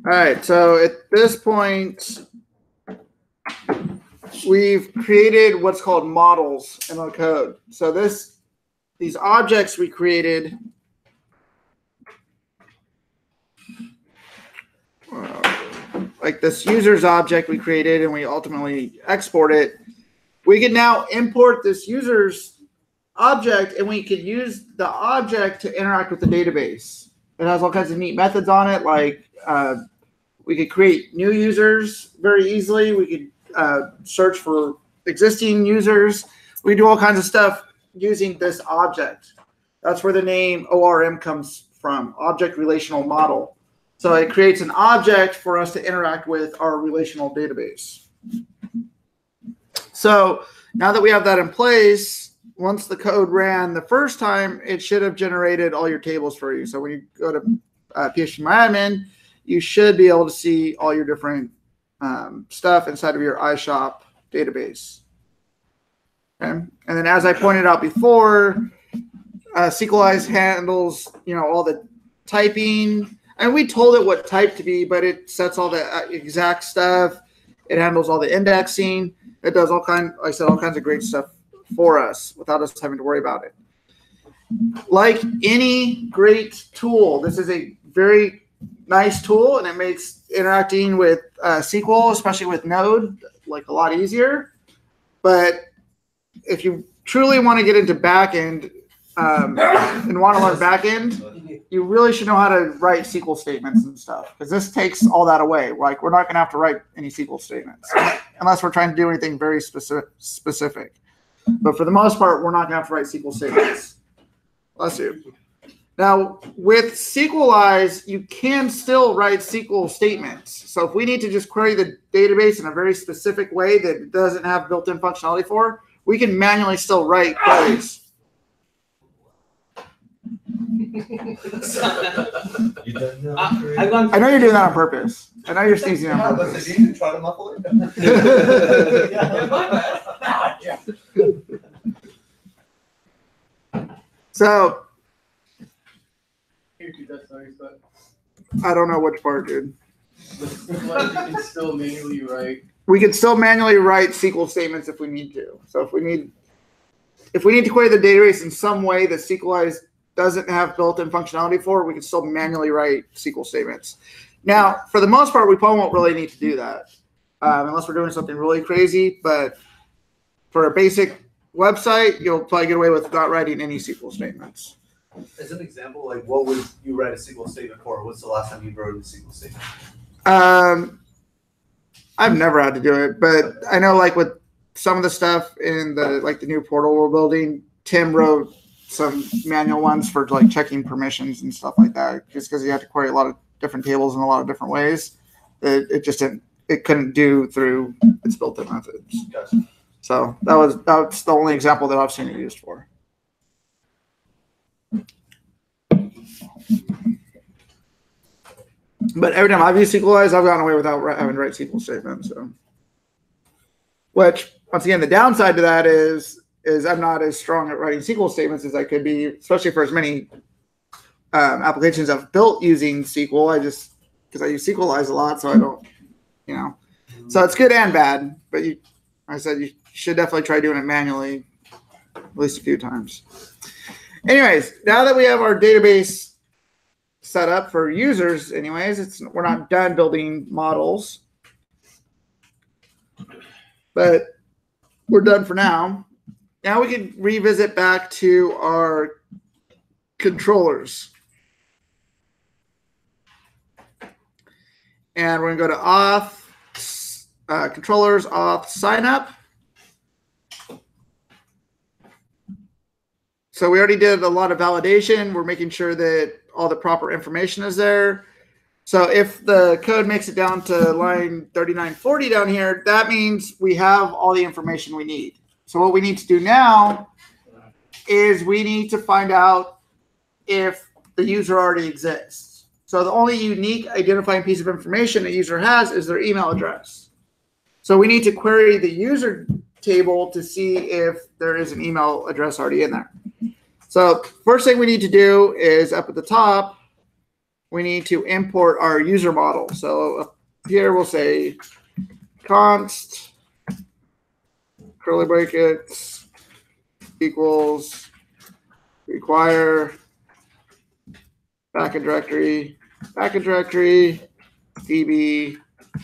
All right, so at this point, we've created what's called models in our code. So these objects we created, like this user's object we created and we ultimately export it, we can now import this user's object and we could use the object to interact with the database. It has all kinds of neat methods on it, like we could create new users very easily. We could search for existing users. We do all kinds of stuff using this object. That's where the name ORM comes from, Object Relational Model. So it creates an object for us to interact with our relational database. So now that we have that in place, once the code ran the first time, it should have generated all your tables for you. So when you go to pt-10, you should be able to see all your different stuff inside of your iShop database. Okay? And then as I pointed out before, SQLize handles, all the typing. And we told it what type to be, but it sets all the exact stuff. It handles all the indexing. It does all kinds of great stuff for us without us having to worry about it. Like any great tool, this is a very nice tool, and it makes interacting with SQL, especially with Node, like a lot easier. But if you truly want to get into backend and want to learn backend, you really should know how to write SQL statements and stuff, because this takes all that away. Like, we're not going to have to write any SQL statements unless we're trying to do anything very specific. But for the most part, we're not going to have to write SQL statements. Bless you. Now, with SQLize, you can still write SQL statements. So if we need to just query the database in a very specific way that it doesn't have built-in functionality for, we can manually still write queries. I know you're doing that on purpose. I know you're sneezing on purpose. Did you try to muffle it? So, I don't know which part, dude. We can still manually write SQL statements if we need to. So if we need to query the database in some way that SQLize doesn't have built-in functionality for, we can still manually write SQL statements. Now, for the most part, we probably won't really need to do that unless we're doing something really crazy. But for a basic website, you'll probably get away with not writing any SQL statements. As an example, like what would you write a SQL statement for? What's the last time you wrote a SQL statement? I've never had to do it, but I know, like, with some of the stuff in the new portal we're building, Tim wrote some manual ones for like checking permissions and stuff like that, just because you have to query a lot of different tables in a lot of different ways. It couldn't do through its built-in methods. Gotcha. So that's the only example that I've seen it used for. But every time I've used SQLize, I've gotten away without having to write SQL statements. So, which, once again, the downside to that is I'm not as strong at writing SQL statements as I could be, especially for as many applications I've built using SQL. Because I use SQLize a lot, so I don't, So it's good and bad. But I said you should definitely try doing it manually at least a few times. Anyways, now that we have our database set up for users, we're not done building models, but we're done for now. Now we can revisit back to our controllers. And we're going to go to auth, controllers, auth, sign up. So we already did a lot of validation. We're making sure that all the proper information is there. So if the code makes it down to line 3940 down here, that means we have all the information we need. So what we need to do now is we need to find out if the user already exists. So the only unique identifying piece of information a user has is their email address. So we need to query the user table to see if there is an email address already in there. So first thing we need to do is up at the top we need to import our user model. So up here we'll say const curly brackets equals require backend directory db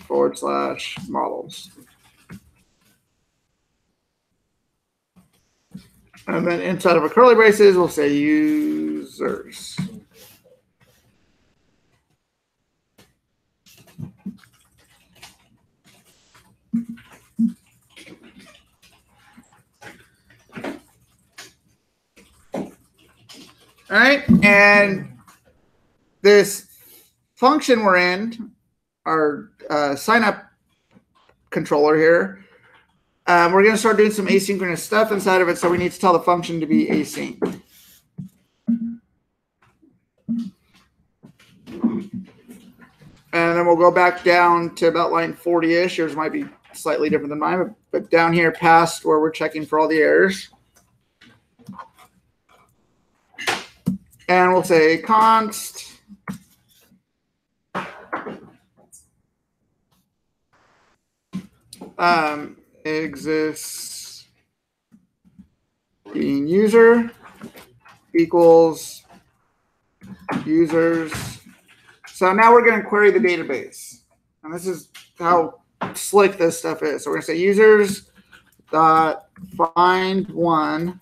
/ models. And then inside of a curly braces, we'll say users. All right, and this function we're in, our sign up controller here, we're going to start doing some asynchronous stuff inside of it, so we need to tell the function to be async. And then we'll go back down to about line 40-ish. Yours might be slightly different than mine, but down here past where we're checking for all the errors. And we'll say const exists being user equals users. So now we're going to query the database. And this is how slick this stuff is. So we're going to say users dot find one.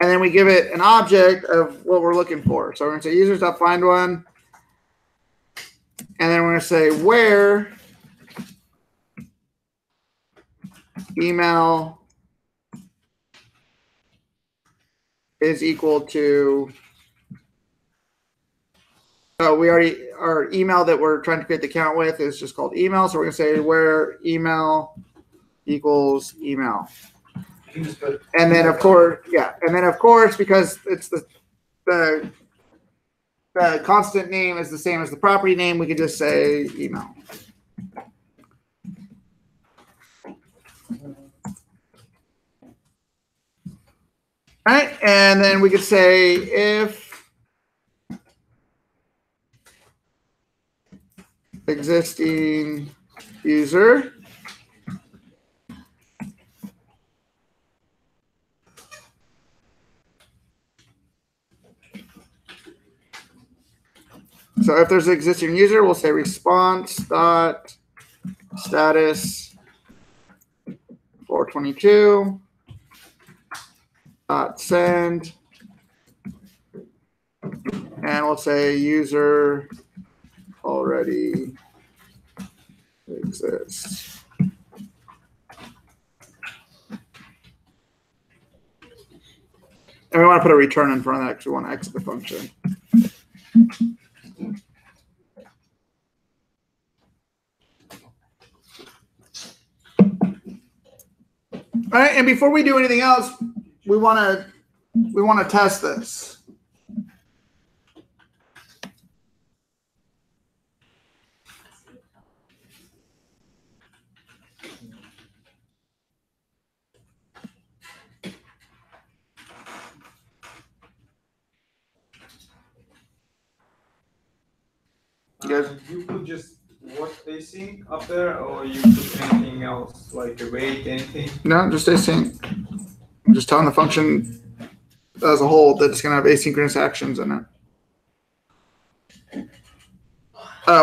And then we give it an object of what we're looking for. So we're going to say users.findOne. And then we're going to say where email is equal to, so we already, our email that we're trying to create the account with is just called email. So we're going to say where email equals email. And then of course, yeah. And then of course, because it's the constant name is the same as the property name, we could just say email. All right, and then we could say if existing user so if there's an existing user, we'll say response dot status 422 dot send, and we'll say user already exists. And we want to put a return in front of that because we want to exit the function. All right, and before we do anything else, we want to test this. You could just what async up there, or you put anything else like await anything? No, just async. I'm just telling the function as a whole that it's going to have asynchronous actions in it.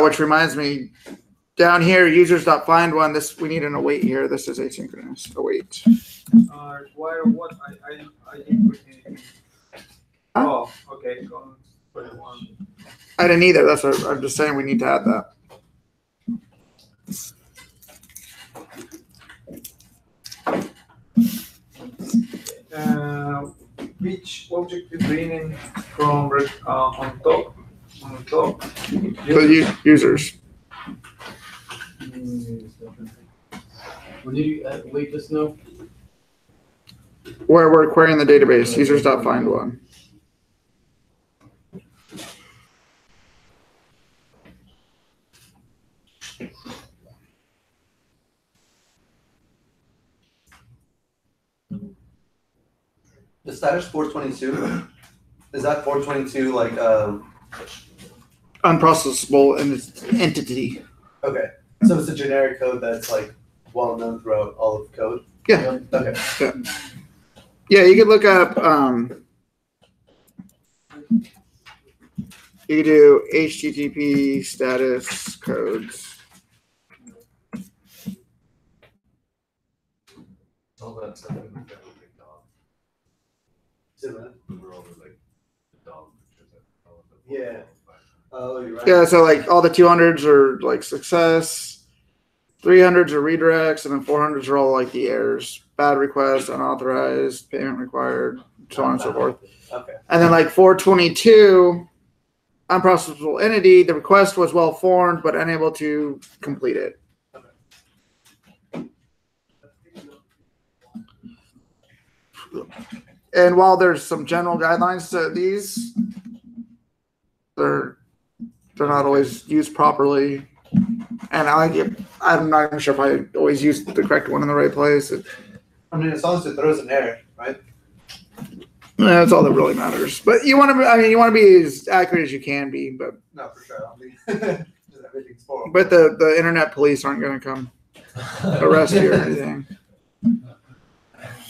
Which reminds me, down here, users.findOne. This we need an await here. This is asynchronous. Await. Why or what? I didn't put anything. Oh, okay. Go put one. I didn't either. That's what I'm just saying. We need to add that. Which object is bringing from on top? On top. The users. What did you wait just now? Where we're querying the database, users.findOne. The status 422, Is that 422 like Unprocessable entity. okay? So it's a generic code that's like well known throughout all of code. Yeah. Okay. Yeah, you could look up. You could do HTTP status codes. All that stuff in the family big dog. Is it that? We're over like the dog pictures that all of the Yeah. Oh, you're right. Yeah, so like all the 200s are like success, 300s are redirects, and then 400s are all like the errors, bad request, unauthorized, payment required, so on and so forth. Okay. And then like 422, unprocessable entity, the request was well formed but unable to complete it. And while there's some general guidelines to these, they're not always used properly. And I'm not even sure if I always use the correct one in the right place. I mean, as long as it throws an error, right? That's all that really matters. But you want to be as accurate as you can be. But No, for sure. I mean, just everything's horrible. but the internet police aren't going to come arrest you or anything.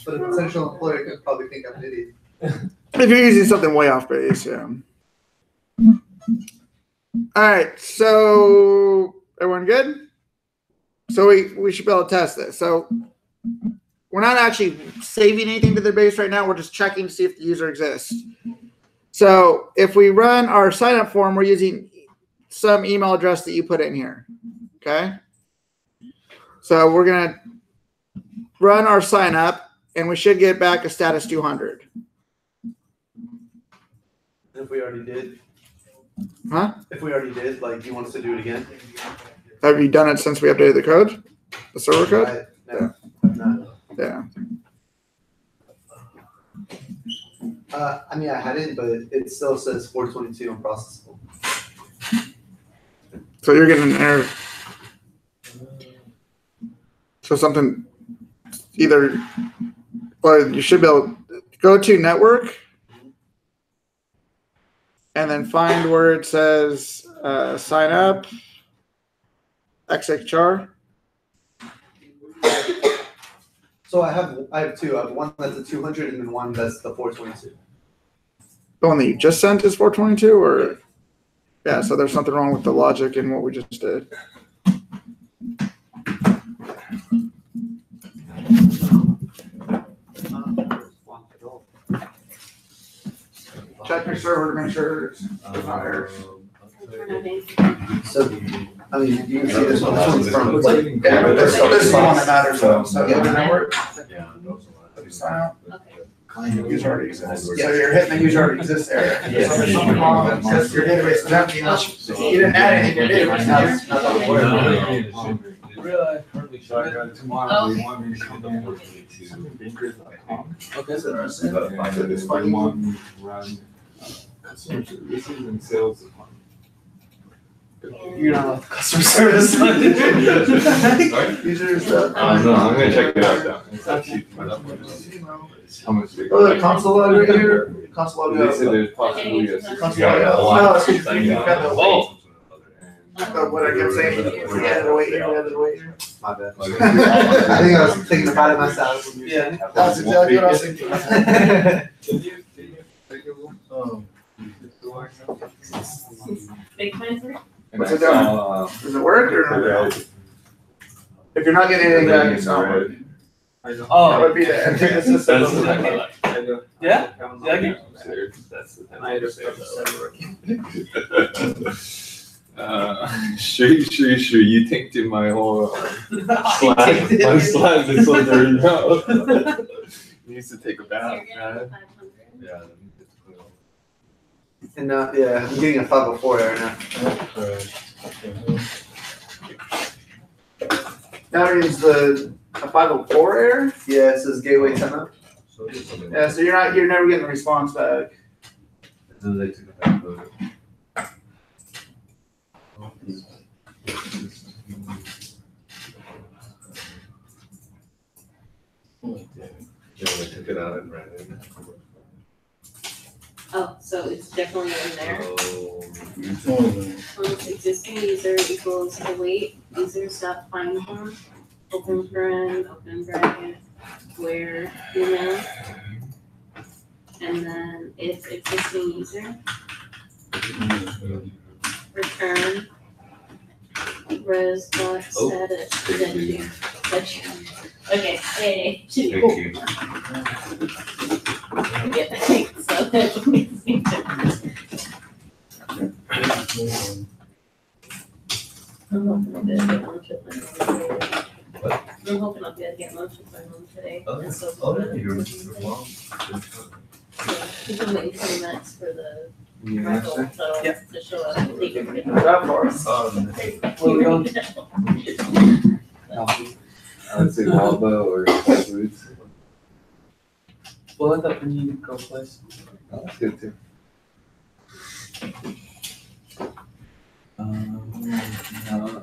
But a potential employer could probably think I'm an idiot. If you're using something way off base, yeah. All right, so everyone good? So we should be able to test this. So we're not actually saving anything to the base right now. We're just checking to see if the user exists. So if we run our sign up form, we're using some email address that you put in here. Okay. So we're going to run our sign up and we should get back a status 200. If we already did. Huh? If we already did, like, do you want us to do it again? Have you done it since we updated the code? The server code? No. No. Yeah. I mean, I hadn't, but it still says 422 unprocessable. So you're getting an error. So something either, well, you should be able to go to network and then find where it says sign up, XHR. So I have two. I have one that's a 200 and then one that's the 422. The one that you just sent is 422 or? Yeah, so there's something wrong with the logic in what we just did. Check your server to make sure it's not errors. So, I mean, you can see this one. This one's from, like, Yeah, but this is the one that matters though. So the other network, Yeah. sign out. Okay. User already exists. So you're hitting the user already exists error. So there's something wrong with it because your database is empty unless you didn't add anything to your database. Now, Really? So I got tomorrow, we want me to come down to bankers.com. Okay. Is it our sin? And It's we funny. want me to run customer services and sales department. You're not like customer service. Sorry? User stuff. No, I'm gonna check it out now. It's actually how much they. Oh, the console log right here. Console log. They said there's possibly a. Console Yeah, log. a lot. No, it's just you got the weight. And- What I kept saying, we had the weight here, we had the weight here. My bad. Like, I think I was thinking about it myself. When you were saying it. That's exactly what I was thinking. Can you take a look? Big plans for it? And What's I it doing? saw, Does it work or? If you're not getting anything back, it's not working. That Oh, would be the antithesis of That's the- what I like. yeah? That's the I just sure, you tainted my whole slide. My slide is so dirty now. Needs to take a So bath, you're getting man. 500. Yeah. And yeah, I'm getting a 504 error now. That means a 504 error? Yeah, it says gateway timeout. Yeah, so you're never getting a response back. Yeah, they took it out and ran it. Oh, so it's definitely in there. Oh, Existing user equals await users dot find one, open paren, open bracket, where email. And then if existing user, return res dot status. thank you. That's you. Okay, hey, Thank you. yeah, so that makes me I'm hoping I'll be able to get lunch at my home today. I'm hoping I'll be able to get lunch at my home today. Okay. So, Oh, you're well. yeah, he's been waiting 20 minutes for the You rental, answer? so Yep. to show up and take your picture. That far. Where we going? I would say Waldo or Foods. Well, I thought we needed to go place. Oh, that's good too. No.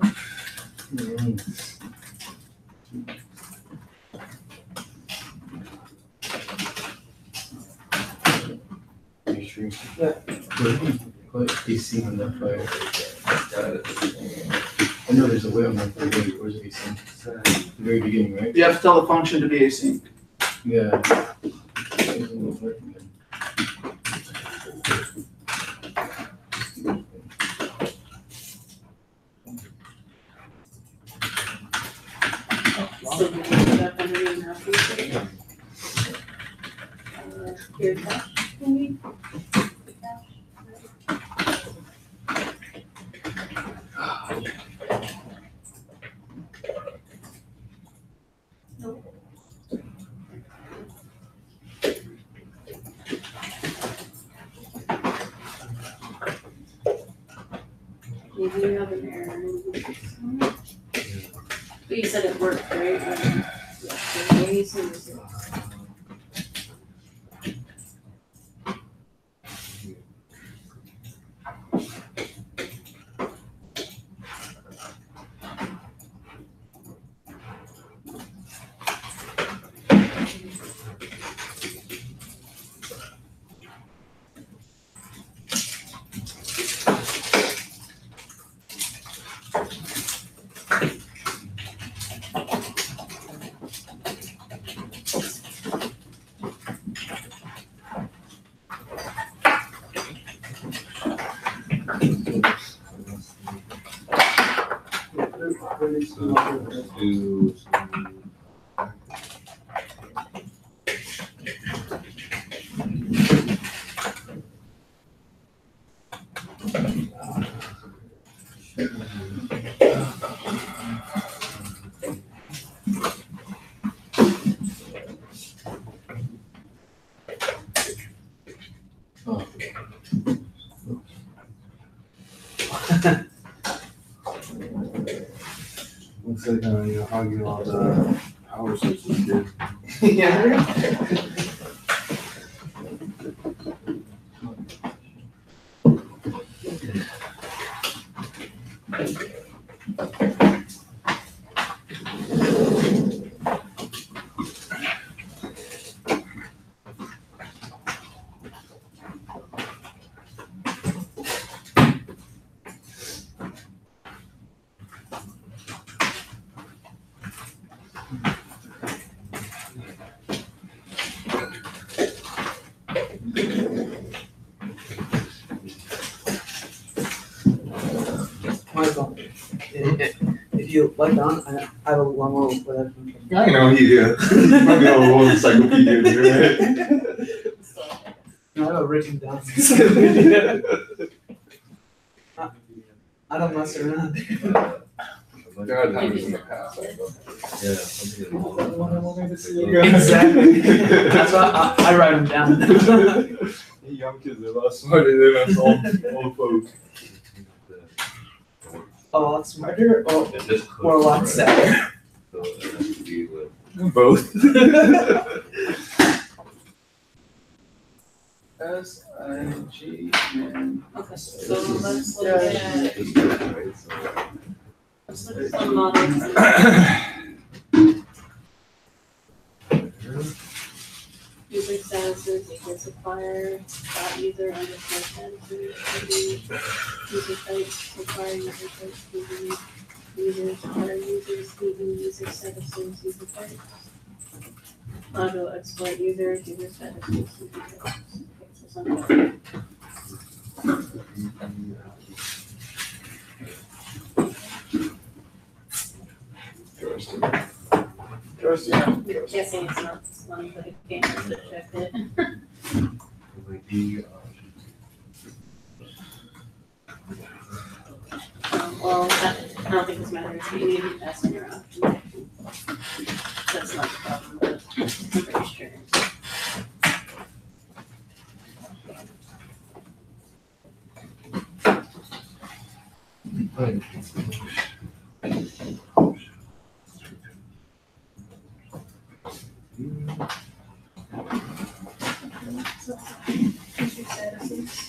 Are you sure? Yeah. Put AC on that fire. Got it. I know there's a way on that fire. Wait, where's AC? The very beginning, right? You have to tell the function to be async. Yeah. It wasn't working then. So we can put up under the announcement. Here, cash, maybe? Maybe you have an error. But you said it worked, right? Maybe some reason. Oh. Looks like you're hogging all the power sources here. Yeah. Michael, if you like on, I have a one more with that. I know he did. Might be a whole encyclopedia in here, right? No, I have a written down. I don't mess around. There are times in the past. Exactly. That's why I write them down. Young kids are a lot smarter than us old folks. A lot smarter or a lot sadder. Both. S-I-G-N. Okay, so let's look at, some models. User status users equals supplier dot user underscore statuses user type supplier user type users supplier users user statuses user type auto export user statuses user types. Okay, so something. Interesting. Guessing it's not this one, but it can't check it. Well, I don't think this matters, but you need to pass on your option. That's not the problem, but I'm pretty sure. User statuses.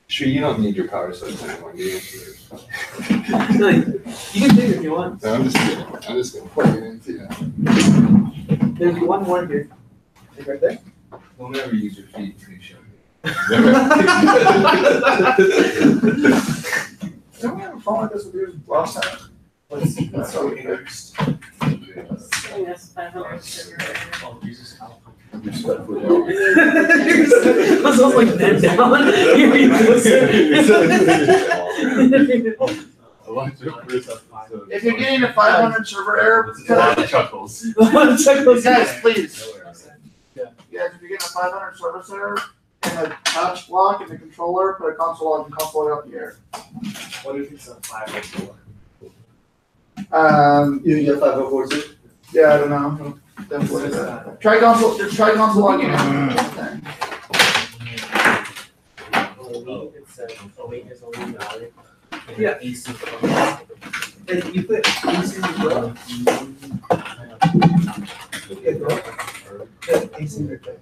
Sure, you don't need your power source anymore, do you? No, you can take it if you want. No, I'm just kidding. I'm just gonna plug it into you. There's one more here. Like right there. We'll never use your feet, please show me. Didn't we have a phone like this with yours last time? Let's That's go what we here. fixed. I think that's 500 sugar. Respectfully. I was also like bent down. Here you go. If you're getting a 500 server error, Chuckles. guys, please. Yeah. Guys, if you're getting a 500 service error and a touch block in the controller, put a console log and console log out the air. What if it's a 504? You think you have 504 too? Yeah, I don't know. Try console. Just try console logging in. Yeah. And you put AC bro. Yeah, bro. Yeah, AC right there.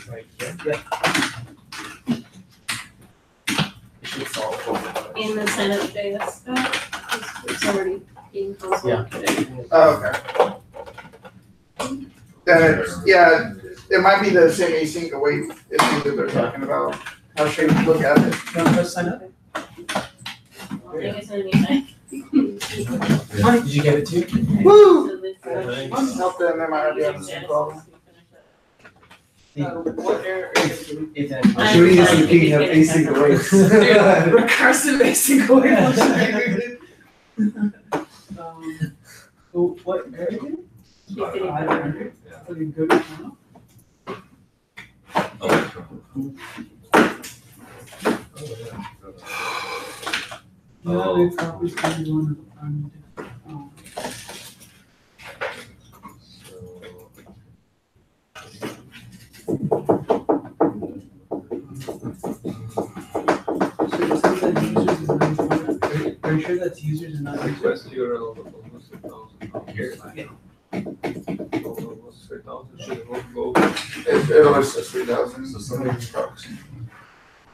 Right here. Yeah. It should solve it. In the sign up JS stuff, it's already being console located. Oh, okay. Then it's, yeah, it might be the same async await issue that they're talking about. How should we look at it? You want to press sign up? I think it's anything. Honey, did you get it too? Woo! So this, Help them, they might be having the same problem. What error is it? I'm Should we use fine. the king have async awaits? Recursive async await So what error is it? You can even- 500. Are you good with that? Yeah, we probably still want to find it. Are you sure that's users and not users? Request URL of almost 1,000 here. Almost 3,000 should go. It always says 3,000. So something's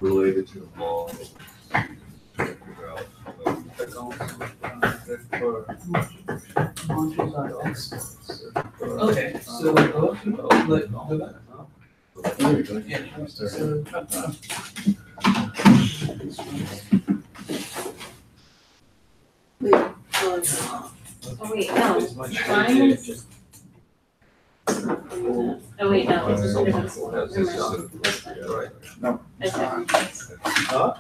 related to all. Okay, so go back. Yeah, so Wait, oh, wait, no, mine is. Oh, wait, no, it's just a different. Never mind. That's fine. Right. That's Huh?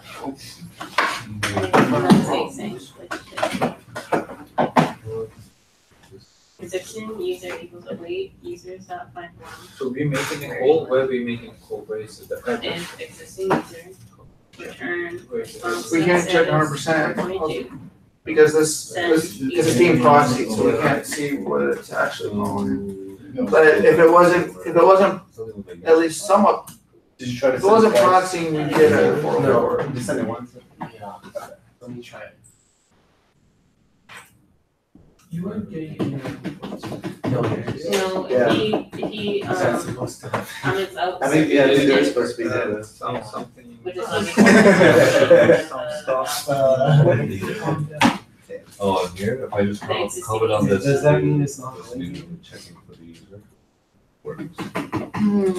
Existing user equals await users dot find one So we making a call, where we making a call, where is the and existing user return response. We can't check 100% 22. because this is being proxied, so we can't see what it's actually calling. But if it wasn't at least somewhat, Did you try to if it wasn't send it proxying, we get a twice? 404. No, just send it once. Yeah. Let me try it. you weren't getting any. No, Yeah. if he That's supposed to happen. comments out. I think they're supposed to be there. Something. Which is some stuff. Oh, and here, if I just Thanks, it's comment on this. Does that mean it's not this going new to? checking for the user? Works. So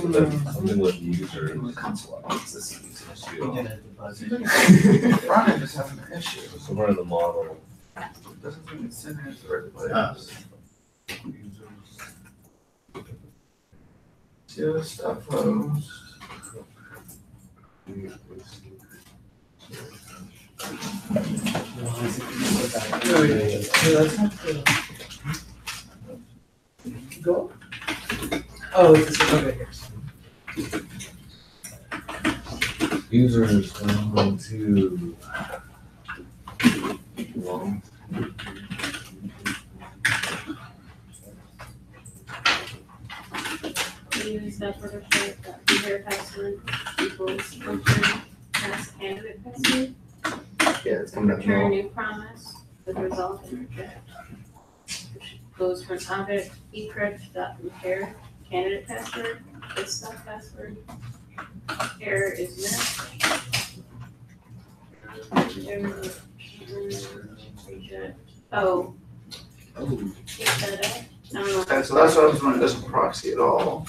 then something with user. Front end is having an issue. Somewhere in the model. It doesn't think it's in here the right place. Just stuff photos. Go. Oh, it's okay. Users going to. Well, Use that for the user password equals return as candidate password. Yeah, it's coming up Return now. new promise with result and reject. Goes for topic encrypt dot compare candidate password, this stuff password. Error is missed. Error, reject. Oh. Get that up. I don't know. Okay, so that's what happens when it doesn't proxy at all.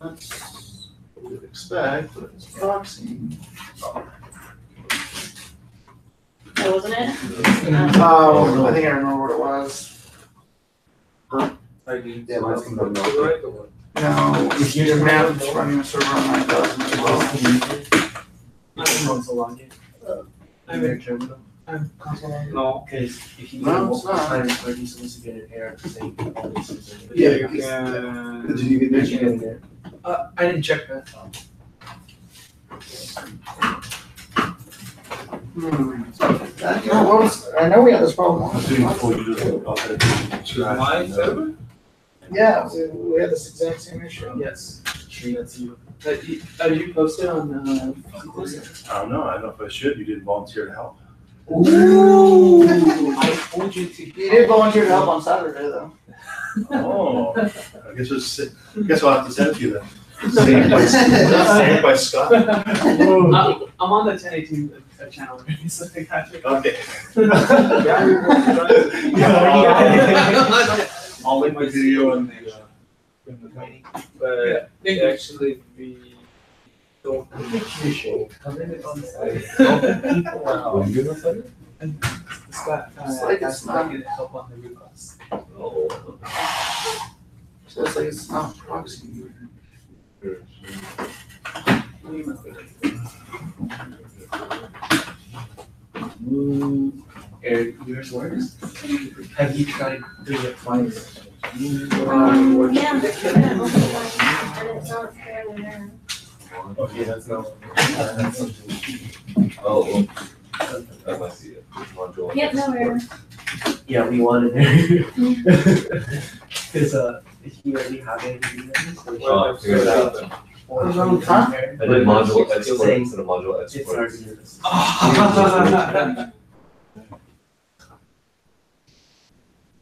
That's what we'd expect, but if it's proxying. That wasn't it? Oh, I think I remember what it was. Yeah, mine's coming up now. Right or what? No, your map is running a server on 9,000 as well. I'm console login. I'm in terminal. I'm console login. No. Because if you No, do it's not. multiple times, where he's supposed to get an error saying all this is in it. Yeah, You because- can. Did you get Did you there? get there? I didn't check that. You know, what was, I know we had this problem. My server? Yeah, we had this exact same issue. Yes, that's you. Are you posted on, I don't know. I don't know if I should. You didn't volunteer to help. Ooh. I told you to. You did volunteer to help on Saturday though. Oh, I guess I'll have to send it to you then. Saved by Scott. I'm on the 1018 channel already, so I got you. Okay. I'll link my video and But actually we don't. Wow. You gonna say it? Scott, It's like it's asked if I not- could help on the root cause. Oh. So it's like it's not proxy. Eric, yours works? Have you tried doing it twice? Yeah, and it's not fairly there. Okay, that's not. Oh, well, that must be it. Module. Yep, no error. Yeah, we wanted there. Cause if you already have it. Oh, I figured it out then. Huh? I did module It's export saying instead of module It's export. already yours.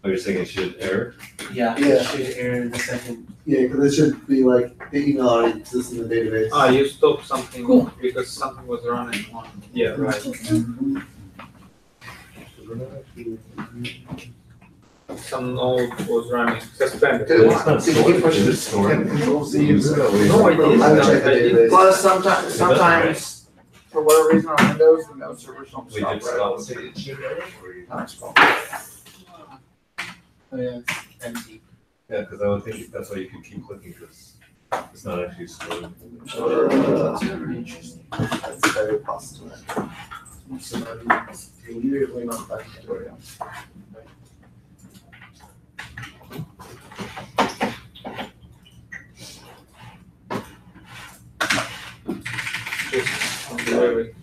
Oh, you're saying it should error? Yeah, Yeah. it should error in a second. Yeah, because it should be like the email already exists in the database. Ah, you stopped something because something was running on. Yeah, right. Some node was running suspended. Did It's not Did you stored. push Is it it? stored? Control Z. No, I didn't. I would check the I didn't. database. Plus, sometimes, for whatever reason on Windows, the node servers don't We stop did right. stop. That's fine. Oh, yeah, it's empty. Yeah, because I would think that's why you could keep clicking because it's not actually stored. That's very interesting. That's very possible. Usually not that tutorial. Very-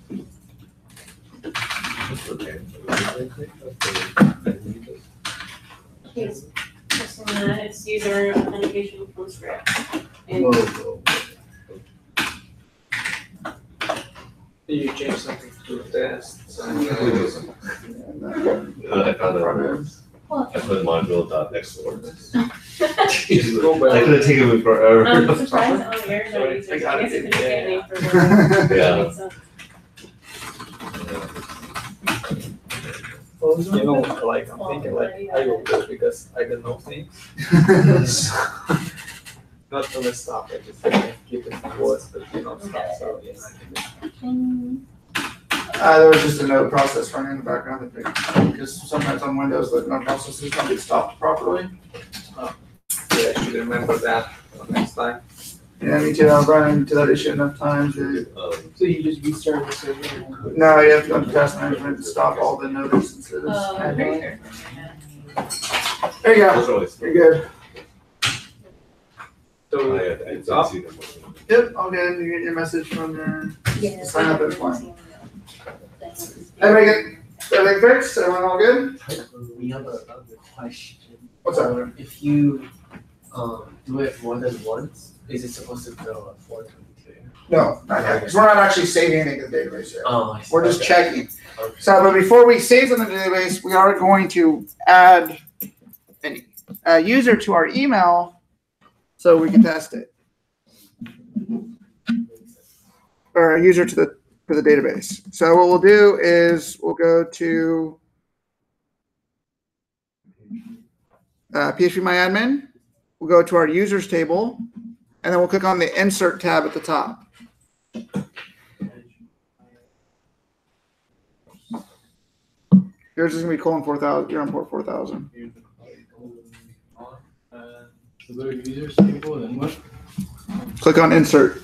It's just on that, it's user authentication from scratch. And You change something to tests and I found that. what? I put module.export. Go That back. could have taken me forever. I'm surprised all yours are users. I guess it's a good name for one. Yeah. So, You know, like I'm thinking like I will do it because I don't know things. Not gonna stop it, just like keep it worse, but you know stop. So yes. There was just a note process running in the background because sometimes on Windows the note processes don't get stopped properly. Yeah, I should remember that for next time. Yeah, me too. I've run into that issue enough times. So you just restart the server? No, you have to go to task management and stop all the note instances. okay. There you Those go. are always. You're good. So I it's didn't up. see them. Yep, all good. You get your message from your. Yeah. Sign up at one. Everybody get everything fixed? Everyone all good? We have another question. What's up? If you do it more than once, is it supposed to go at 422? No, not yet. Because we're not actually saving anything to the database yet. Oh, I see. We're just Okay. checking. Okay. So, but before we save something to the database, we are going to add a user to our email so we can test it, or a user to the database. So what we'll do is we'll go to phpMyAdmin. We'll go to our users table, and then we'll click on the insert tab at the top. Yours is gonna be :4000. You're on port 4000. So go to users table and what? Click on insert.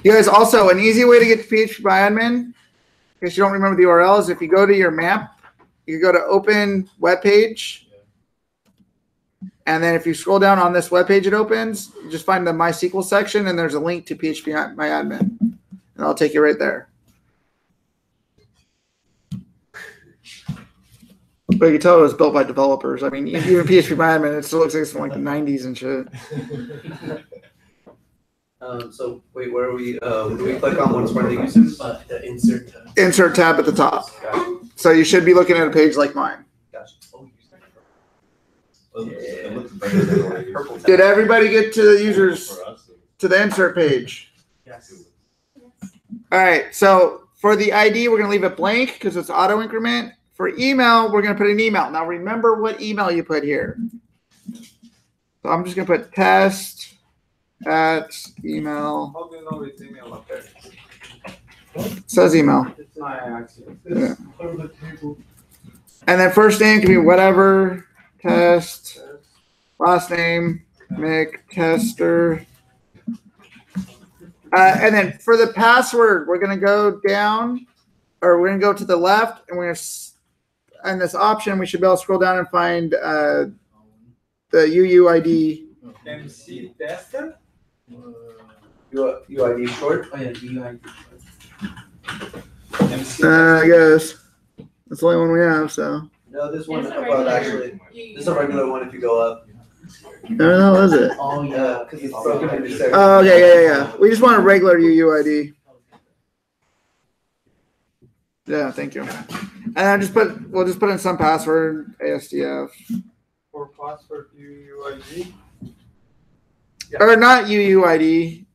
You guys, also an easy way to get to phpMyAdmin, in case you don't remember the URL, is if you go to your map, you go to open web page, and then if you scroll down on this web page, it opens. You just find the MySQL section, and there's a link to phpMyAdmin, and I'll take you right there. But you can tell it was built by developers. I mean, even phpMyAdmin, it still looks like it's from like the 90s and shit. So wait, where are we? Do we click on once we're in the users? The insert tab. Insert tab at the top. Gotcha. So you should be looking at a page like mine. Gotcha. It looks better than what it Purple used Did everybody get to the users, for us. to the insert page? Yes. All right, so for the ID, we're going to leave it blank because it's auto increment. For email, we're going to put an email. Now remember what email you put here. So I'm just going to put test@email. How do you know it's email up there? It says email. It's my accident. Yeah. And then first name can be whatever, test, last name, Mick, tester. And then for the password, we're going to go down, or we're going to go to the left, and we're going to, and this option, we should be able to scroll down and find the UUID. MC tester? UID short. Oh yeah, UID. MC I guess. That's the only one we have, so. No, this one There's a above regular- actually. This is a regular one if you go up. Where the hell is it? Oh Yeah, yeah. because it's broken into sections. Oh, okay, yeah. We just want a regular UUID. Yeah, thank you. And we'll just put in some password, ASDF. for password UUID. Or not UUID.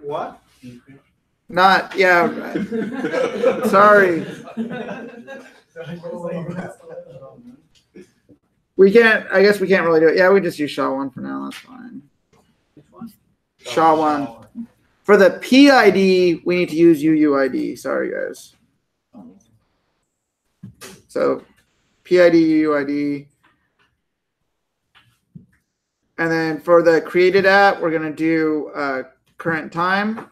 What? Not, yeah. Sorry. We can't, I guess we can't really do it. Yeah, we just use SHA-1 for now. That's fine. SHA-1. For the PID, we need to use UUID. Sorry, guys. So PID, UUID. And then for the created at, we're going to do current time,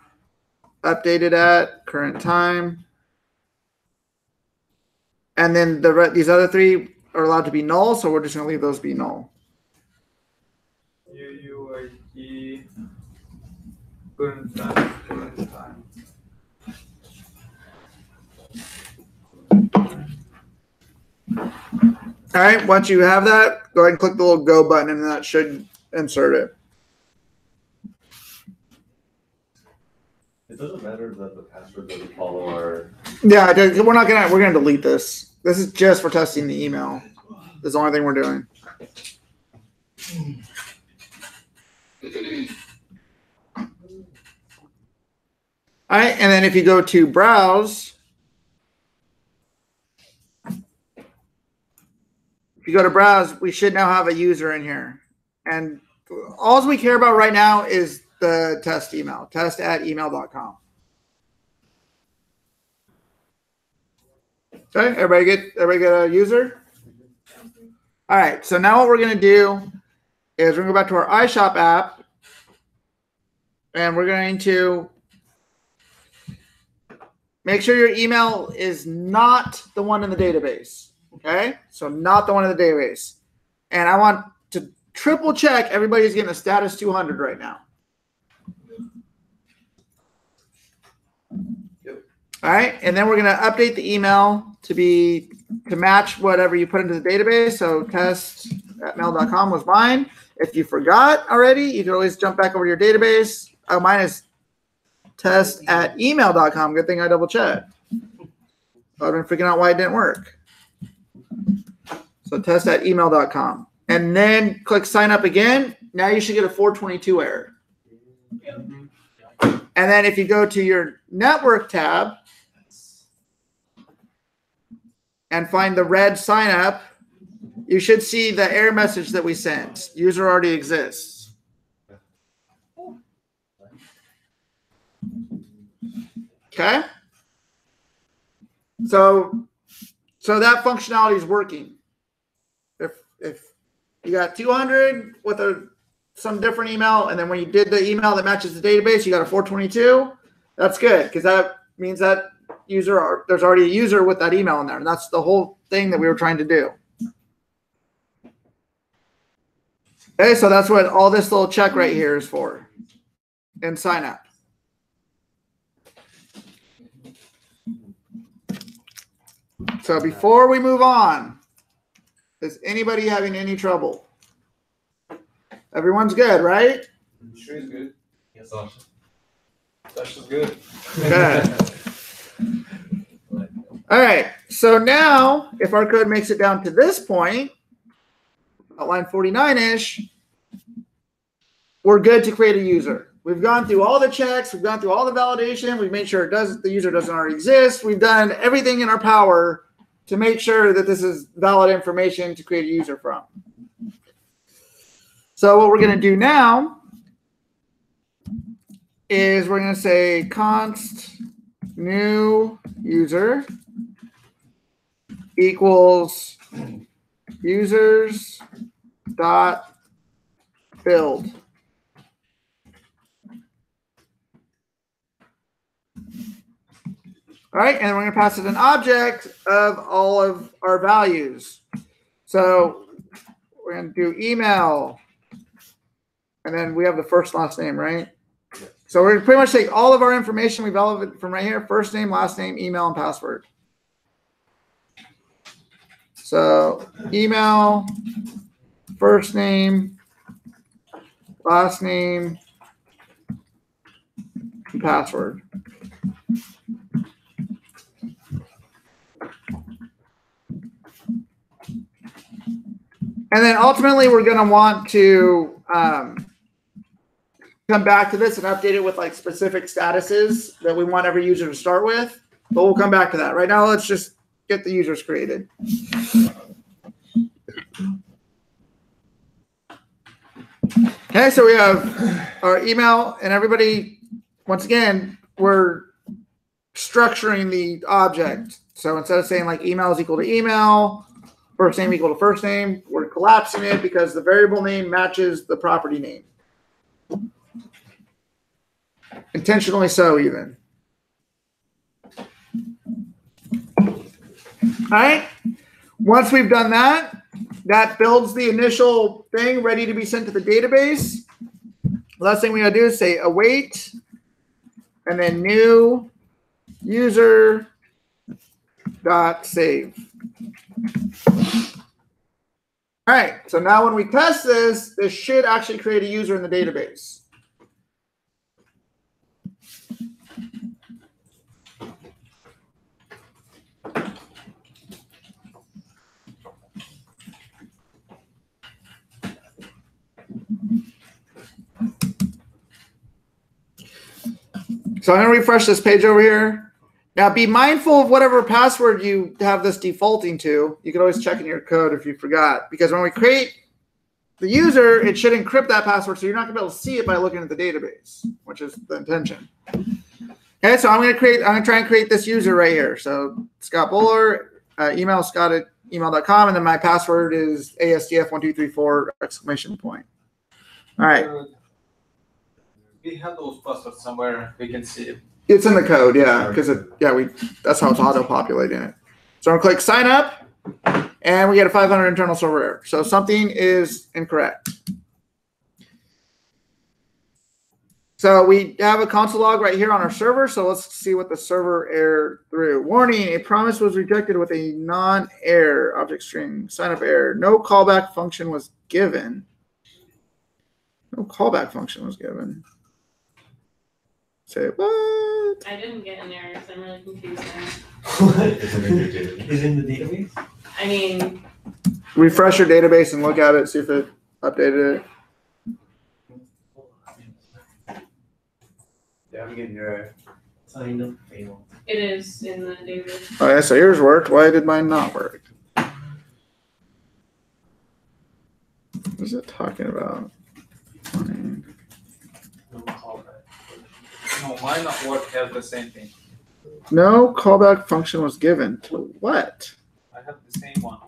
updated at, current time. And then these other three are allowed to be null, so we're just going to leave those be null. UUID current time. All right, once you have that, go ahead and click the little go button, and that should insert it. It doesn't matter that the password doesn't follow our Yeah, we're gonna delete this. This is just for testing the email. That's the only thing we're doing. All right, and then if you go to browse, we should now have a user in here. And all we care about right now is the test email, test@email.com. Okay, everybody get a user? All right, so now what we're going to do is we're going to go back to our iShop app, and we're going to make sure your email is not the one in the database. Okay, so not the one in the database. And I want to triple check everybody's getting a status 200 right now. Yep. All right, and then we're going to update the email to match whatever you put into the database. So test@mail.com was mine. If you forgot already, you can always jump back over to your database. Oh, mine is test@email.com. Good thing I double checked. I've been freaking out why it didn't work. So test@email.com. And then click sign up again. Now you should get a 422 error. And then if you go to your network tab and find the red sign up, you should see the error message that we sent. User already exists. Okay. So that functionality is working. If you got 200 with some different email, and then when you did the email that matches the database, you got a 422, that's good, because that means that there's already a user with that email in there, and that's the whole thing that we were trying to do. Okay, so that's what all this little check right here is for, and sign up. So before we move on, is anybody having any trouble? Everyone's good, right? Sure is good. Yes, awesome. That's good. Good. All right. So now, if our code makes it down to this point, at line 49-ish, we're good to create a user. We've gone through all the checks. We've gone through all the validation. We've made sure the user doesn't already exist. We've done everything in our power to make sure that this is valid information to create a user from. So what we're going to do now is we're going to say const new user equals users dot build. All right, and then we're going to pass it an object of all of our values. So we're going to do email, and then we have the first and last name, right? So we're going to pretty much take all of our information we've elevated from right here: first name, last name, email, and password. So email, first name, last name, and password. And then ultimately, we're going to want to come back to this and update it with like specific statuses that we want every user to start with. But we'll come back to that. Right now, let's just get the users created. Okay, so we have our email, and everybody, once again, we're structuring the object. So instead of saying like email is equal to email, first name equal to first name, we're collapsing it because the variable name matches the property name. Intentionally so, even. All right. Once we've done that, that builds the initial thing ready to be sent to the database. Last thing we gotta do is say await, and then new user dot save. All right, so now when we test this, this should actually create a user in the database. So I'm going to refresh this page over here. Now be mindful of whatever password you have this defaulting to. You can always check in your code if you forgot, because when we create the user, it should encrypt that password, so you're not going to be able to see it by looking at the database, which is the intention. Okay, so I'm going to try and create this user right here. So Scott Buller, email scott@email.com, and then my password is ASDF1234 exclamation point. All right. We have those passwords somewhere. We can see it. It's in the code, yeah, because that's how it's auto-populating it. So I'm gonna click sign up, and we get a 500 internal server error. So something is incorrect. So we have a console log right here on our server. So let's see what the server error threw. Warning: a promise was rejected with a non-error object string. Sign up error. No callback function was given. No callback function was given. Say what? I didn't get an error, so I'm really confused now. What? Is in the database? I mean, Refresh your database and look at it, see if it updated it. Yeah, I'm getting your. Signed up failed. it is in the database. Okay, so yours worked. Why did mine not work? What is it talking about? No callback. No, mine not work has the same thing. No callback function was given. To what? I have the same one.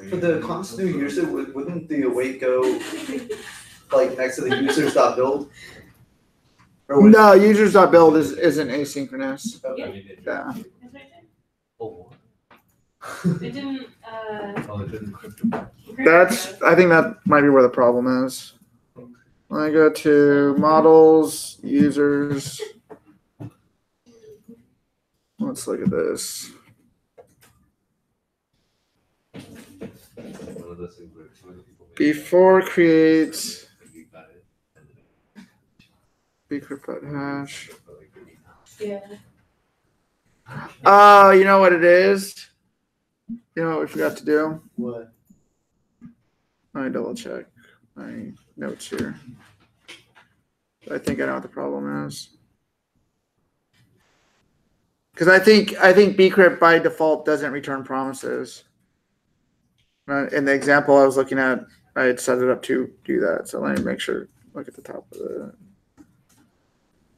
For the constant new user, wouldn't the await go like next to the users.build? Or would No, users.build isn't asynchronous. Okay. Yeah. It's right there. Oh. It didn't, Oh, it didn't encrypt. I think that might be where the problem is. When I go to models, users, let's look at this. One of those things where so many people make Before create you got it, and bcrypt.hash. yeah. Oh, you know what it is? You know what we forgot to do? what? Let me double check my notes here. I think I know what the problem is. Because I think bcrypt by default doesn't return promises. In the example I was looking at, I had set it up to do that. So let me make sure. Look at the top of the.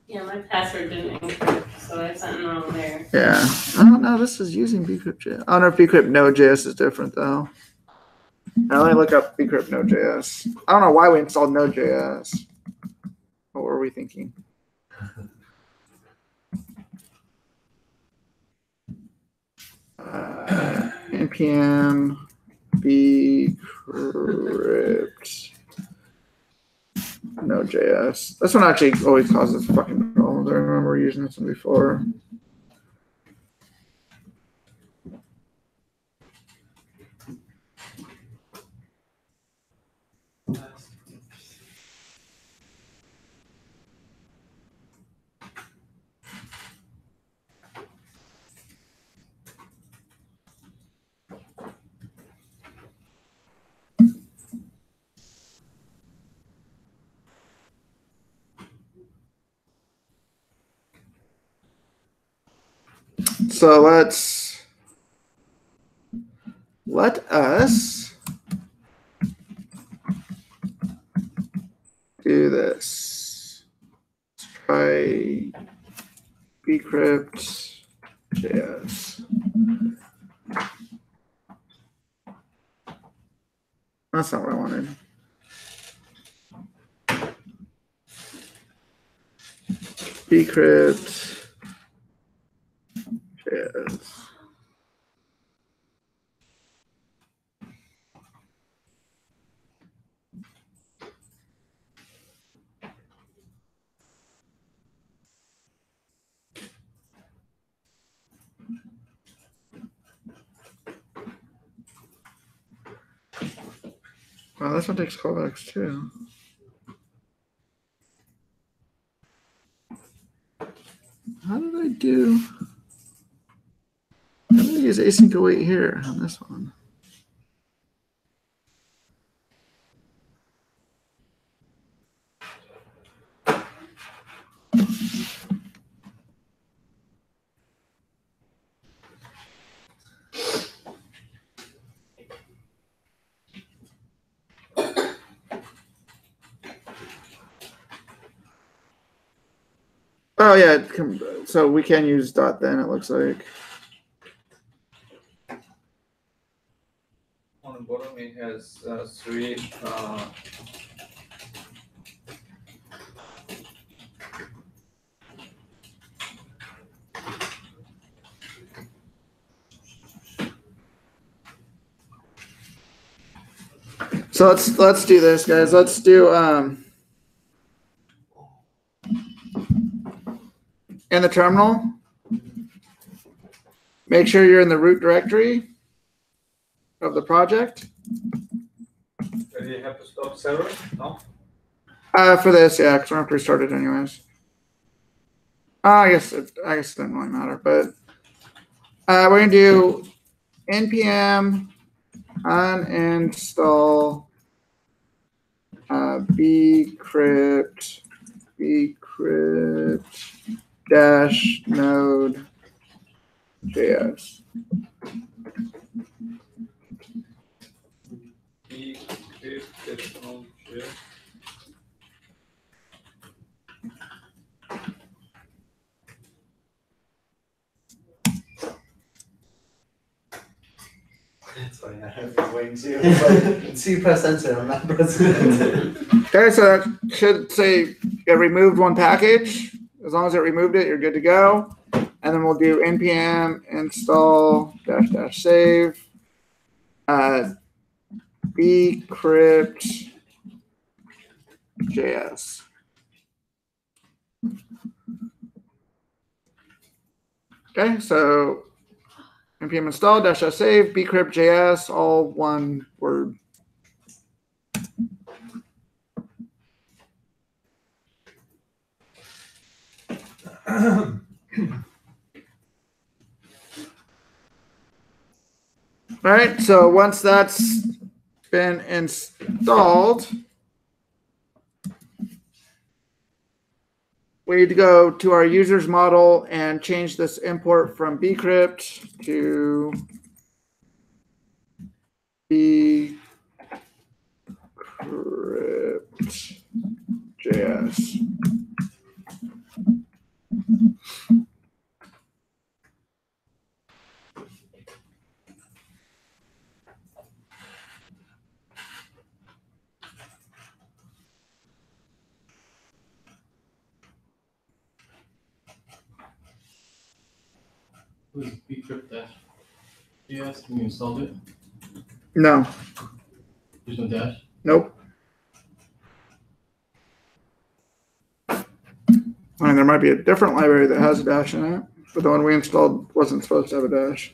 Yeah, my password didn't encrypt, so I sent it wrong there. Yeah, I don't know. This is using bcrypt. I don't know if bcrypt Node.js is different though. Now let me look up bcrypt Node.js. I don't know why we installed Node.js. What were we thinking? npm bcrypt Node.js. This one actually always causes fucking problems. I remember using this one before. So let us do this. Let's try bcrypt JS. That's not what I wanted. Bcrypt JS. Wow, this one takes callbacks too. How did I do? How did I use async await here on this one? Oh yeah, so we can use .then. It looks like. On the bottom, it has three. So let's do this, guys. Let's do in the terminal. Make sure you're in the root directory of the project. Do you have to stop server? No. For this, yeah, because we're gonna have to restart it anyways. I guess it doesn't really matter, but we're gonna do npm uninstall bcrypt dash node JS. That's funny, I have been waiting to, but see, press enter, I'm not pressing enter. Okay, so that should say it removed one package. As long as it removed it, you're good to go. And then we'll do npm install dash save bcrypt JS. Okay, so npm install dash save bcrypt JS, all one word. All right, so once that's been installed, we need to go to our users model and change this import from bcrypt to bcrypt JS. Was bcrypt dash JS when you installed it? No, There's no dash? nope. I mean, there might be a different library that has a dash in it, but the one we installed wasn't supposed to have a dash.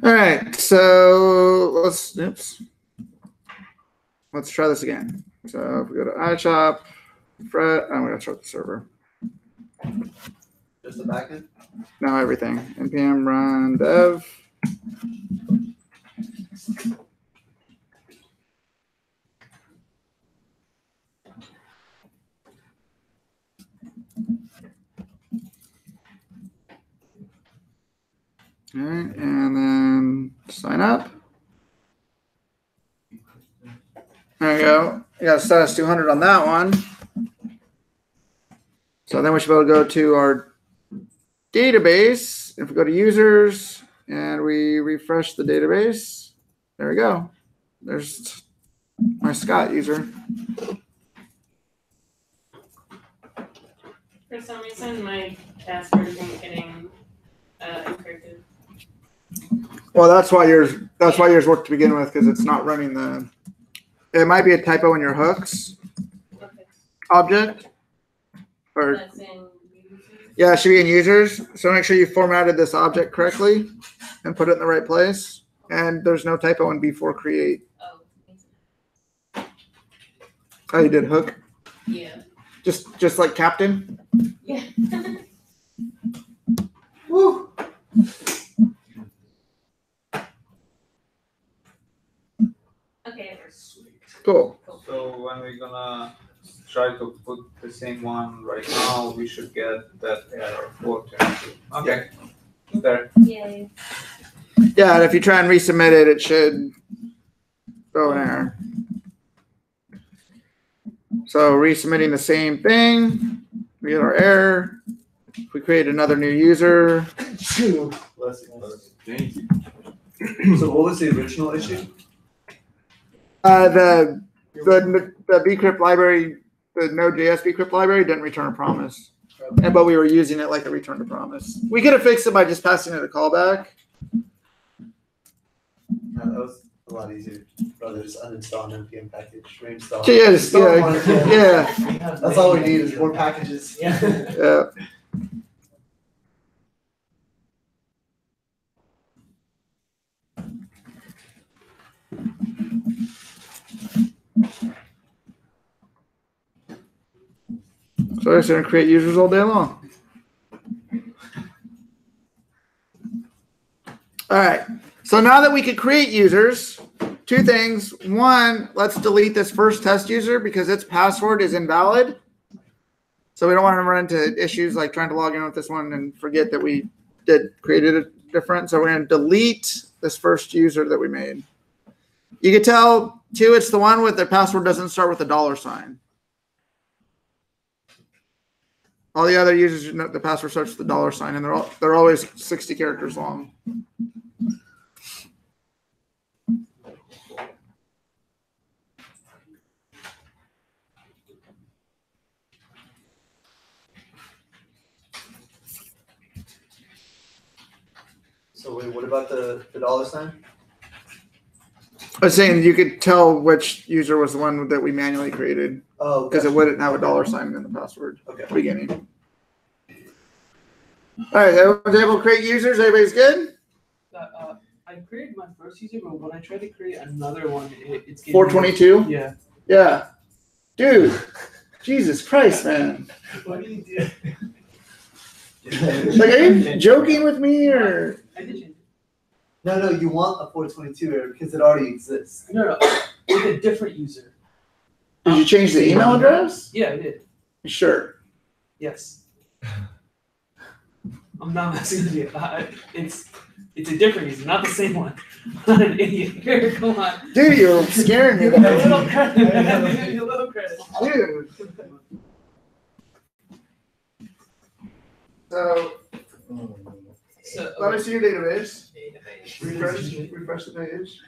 All right, so let's try this again. So if we go to iShop, Fred, I'm gonna start the server. Just the backend? Now everything. npm run dev. All right, and then sign up. There you go. You got status 200 on that one. So then we should be able to go to our database. If we go to users and we refresh the database, there we go. There's my Scott user. For some reason, my password isn't getting encrypted. Well, that's why yours worked to begin with, because it's not running the. It might be a typo in your hooks Okay. object, or That's in users. yeah, it should be in users. So make sure you formatted this object correctly and put it in the right place. And there's no typo in before create. Oh, Oh, you did hook? Yeah. Just like Captain? Yeah. Woo! Okay. Cool. So when we're gonna try to put the same one right now, we should get that error 422. Okay. There. Yay. Yeah, and if you try and resubmit it, it should throw an error. So resubmitting the same thing, we get our error. If we create another new user. Thank you. So what was the original issue? The bcrypt library, the Node.js bcrypt library didn't return a promise. But we were using it like a return to promise. We could have fixed it by just passing it a callback. That was a lot easier. Rather just uninstall an npm package, reinstall. Yeah. That's all we need is more packages. Yeah. So I'm just going to create users all day long. All right. So now that we could create users, two things. One, let's delete this first test user because its password is invalid. So we don't want to run into issues like trying to log in with this one and forget that we created it different. So we're going to delete this first user that we made. You can tell, too, it's the one with the password doesn't start with a $sign. All the other users, the password starts with the $sign, and they're always 60 characters long. So wait, what about the $sign? I was saying you could tell which user was the one that we manually created Oh, because it wouldn't have a $sign in the password okay. at the beginning. All right, everyone's able to create users. Everybody's good? I created my first user, but when I tried to create another one, it's 422? Yeah. Yeah. Dude, Jesus Christ, man. What do you do? Like, are you joking with me or? I did change it. No, you want a 422 error because it already exists. No, with a different user. Did you change the email address? Yeah, I did. Sure. Yes. I'm not messing with you. It's a different user, not the same one. I'm not an idiot. Come on. Dude, you're scaring me. A little credit. A little credit. Dude. So let me see your database. Refresh the page.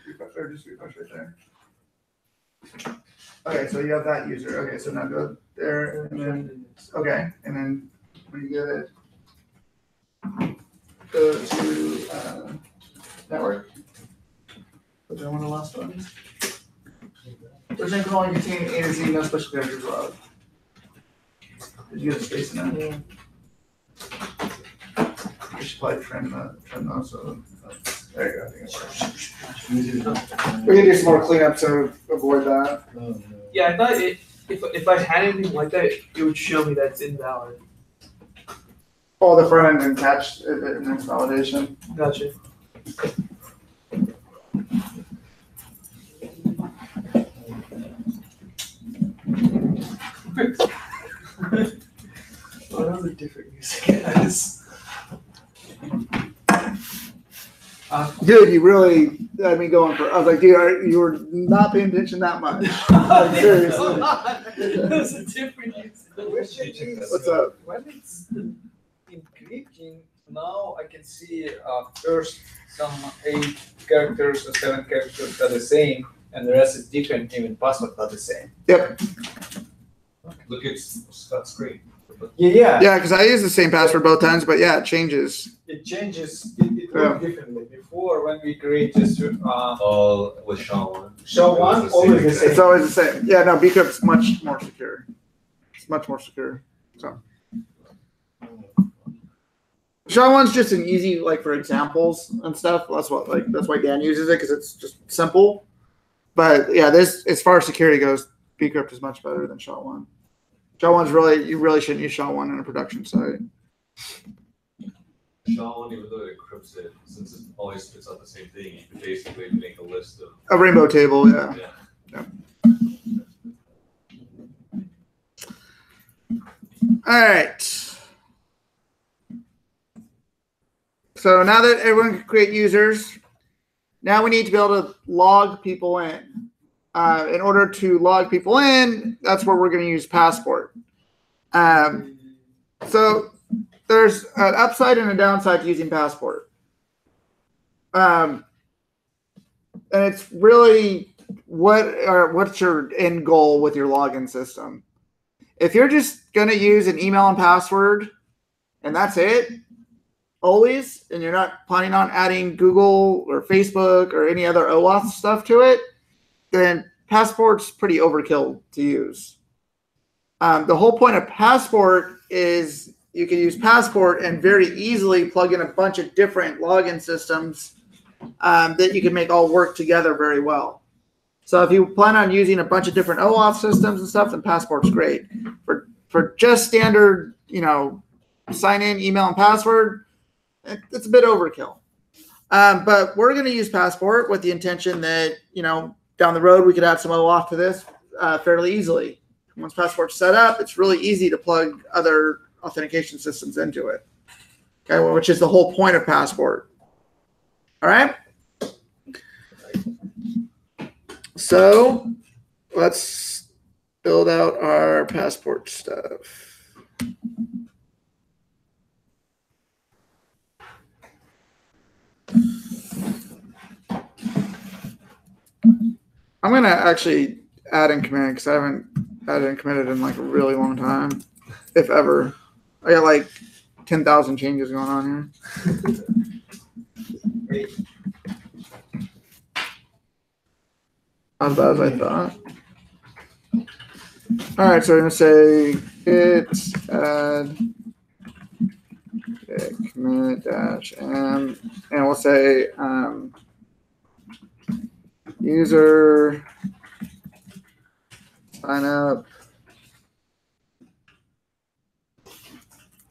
Just refresh right there. Okay, so you have that user. Okay, so now go there and then and then when you get it, go to network. Put that one the last one. There's a calling containing A to Z, no special characters allowed. Did you get a space in that? You should probably trim those. So there you go. I think it works. We can do some more cleanup to avoid that. Yeah, I thought if I had anything like that, it would show me that's invalid. Oh, the front end and catch it in its validation. Gotcha. What other different music guys? Dude, you really had me going for. I was like, dude, you were not paying attention that much. Like, seriously. That's a different music. What's up? When it's encrypting, now I can see first some 8 characters or 7 characters are the same, and the rest is different, even passwords are the same. Yep. Look at Scott's screen. Yeah. Yeah, because I use the same password both times, but yeah, it changes. It changes. It works differently. Before, when we create just All with SHA-1. SHA-1, always the same. It's always the same. Yeah, no, bcrypt's much more secure. It's much more secure. So SHA-1's just an easy, like for examples and stuff. That's why Dan uses it because it's just simple. But yeah, this as far as security goes, pcrypt is much better than SHA-1. SHA-1's really, you really shouldn't use SHA-1 in a production site. SHA-1, even though it encrypts it, since it always spits out the same thing, you could basically make a list of A rainbow table, yeah. Yeah. All right. So now that everyone can create users, now we need to be able to log people in. In order to log people in, that's where we're going to use Passport. So there's an upside and a downside to using Passport. And it's really what's your end goal with your login system. If you're just going to use an email and password and that's it, always, and you're not planning on adding Google or Facebook or any other OAuth stuff to it, then Passport's pretty overkill to use. The whole point of Passport is you can use Passport and very easily plug in a bunch of different login systems that you can make all work together very well. So if you plan on using a bunch of different OAuth systems and stuff, then Passport's great. For just standard, sign in, email, and password, it's a bit overkill. But we're going to use Passport with the intention that, down the road, we could add some OAuth to this fairly easily. Once Passport's set up, it's really easy to plug other authentication systems into it, okay, which is the whole point of Passport. All right? So let's build out our Passport stuff. I'm going to actually add and commit because I haven't added and committed in like a really long time, if ever. I got like 10,000 changes going on here. Not as bad as I thought. All right, so we're going to say git add commit -m, and we'll say user sign up.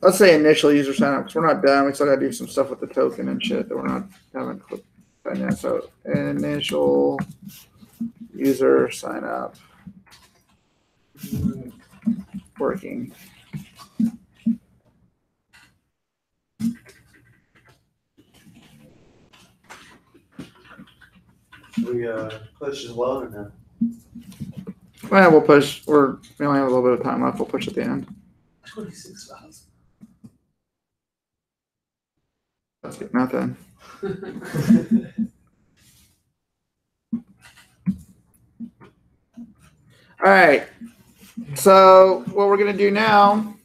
Let's say initial user sign up because we're not done. We still got to do some stuff with the token and shit that haven't clicked on yet. So initial user sign up working. We push as well or no? Well, we'll push. We only have a little bit of time left. We'll push at the end. 26,000. That's good. Nothing. All right. So what we're going to do now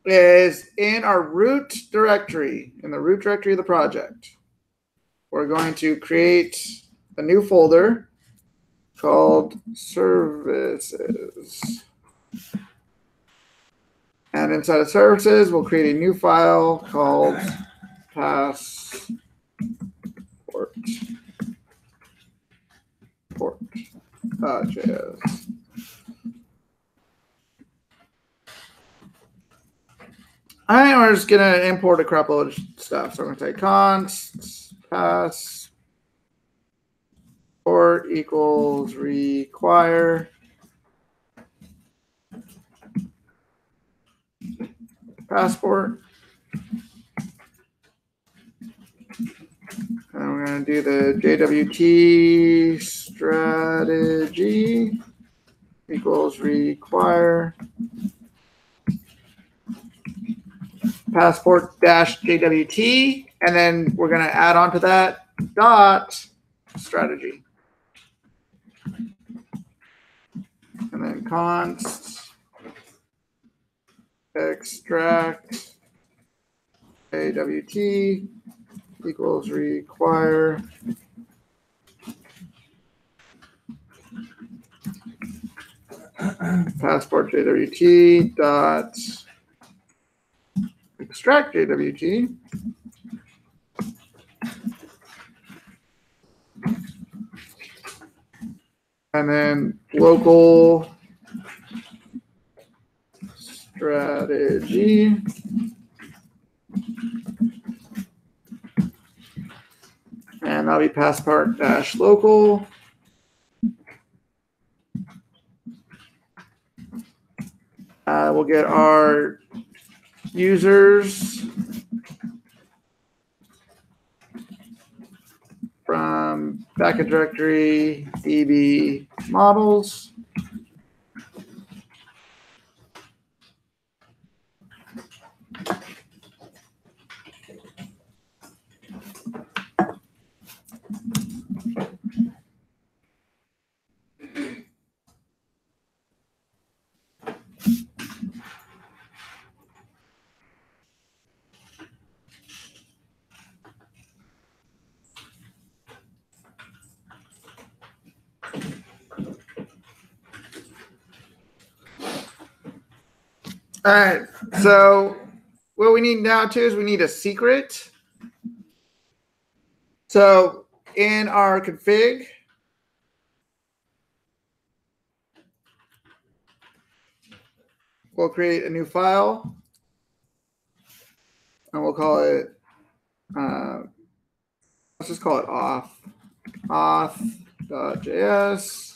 is in our root directory, in the root directory of the project, we're going to create a new folder called services. And inside of services, we'll create a new file called passport. JS. All right, we're just gonna import a crap load of stuff. So I'm gonna say const passport equals require passport. And we're going to do the JWT strategy equals require passport dash JWT. And then we're going to add on to that dot strategy. And then const extract JWT equals require passport JWT dot extract JWT And then local strategy. And that'll be passport dash local. We'll get our users from backend directory db models. All right, so what we need now too is we need a secret. So in our config, we'll create a new file and we'll call it, let's just call it auth.js.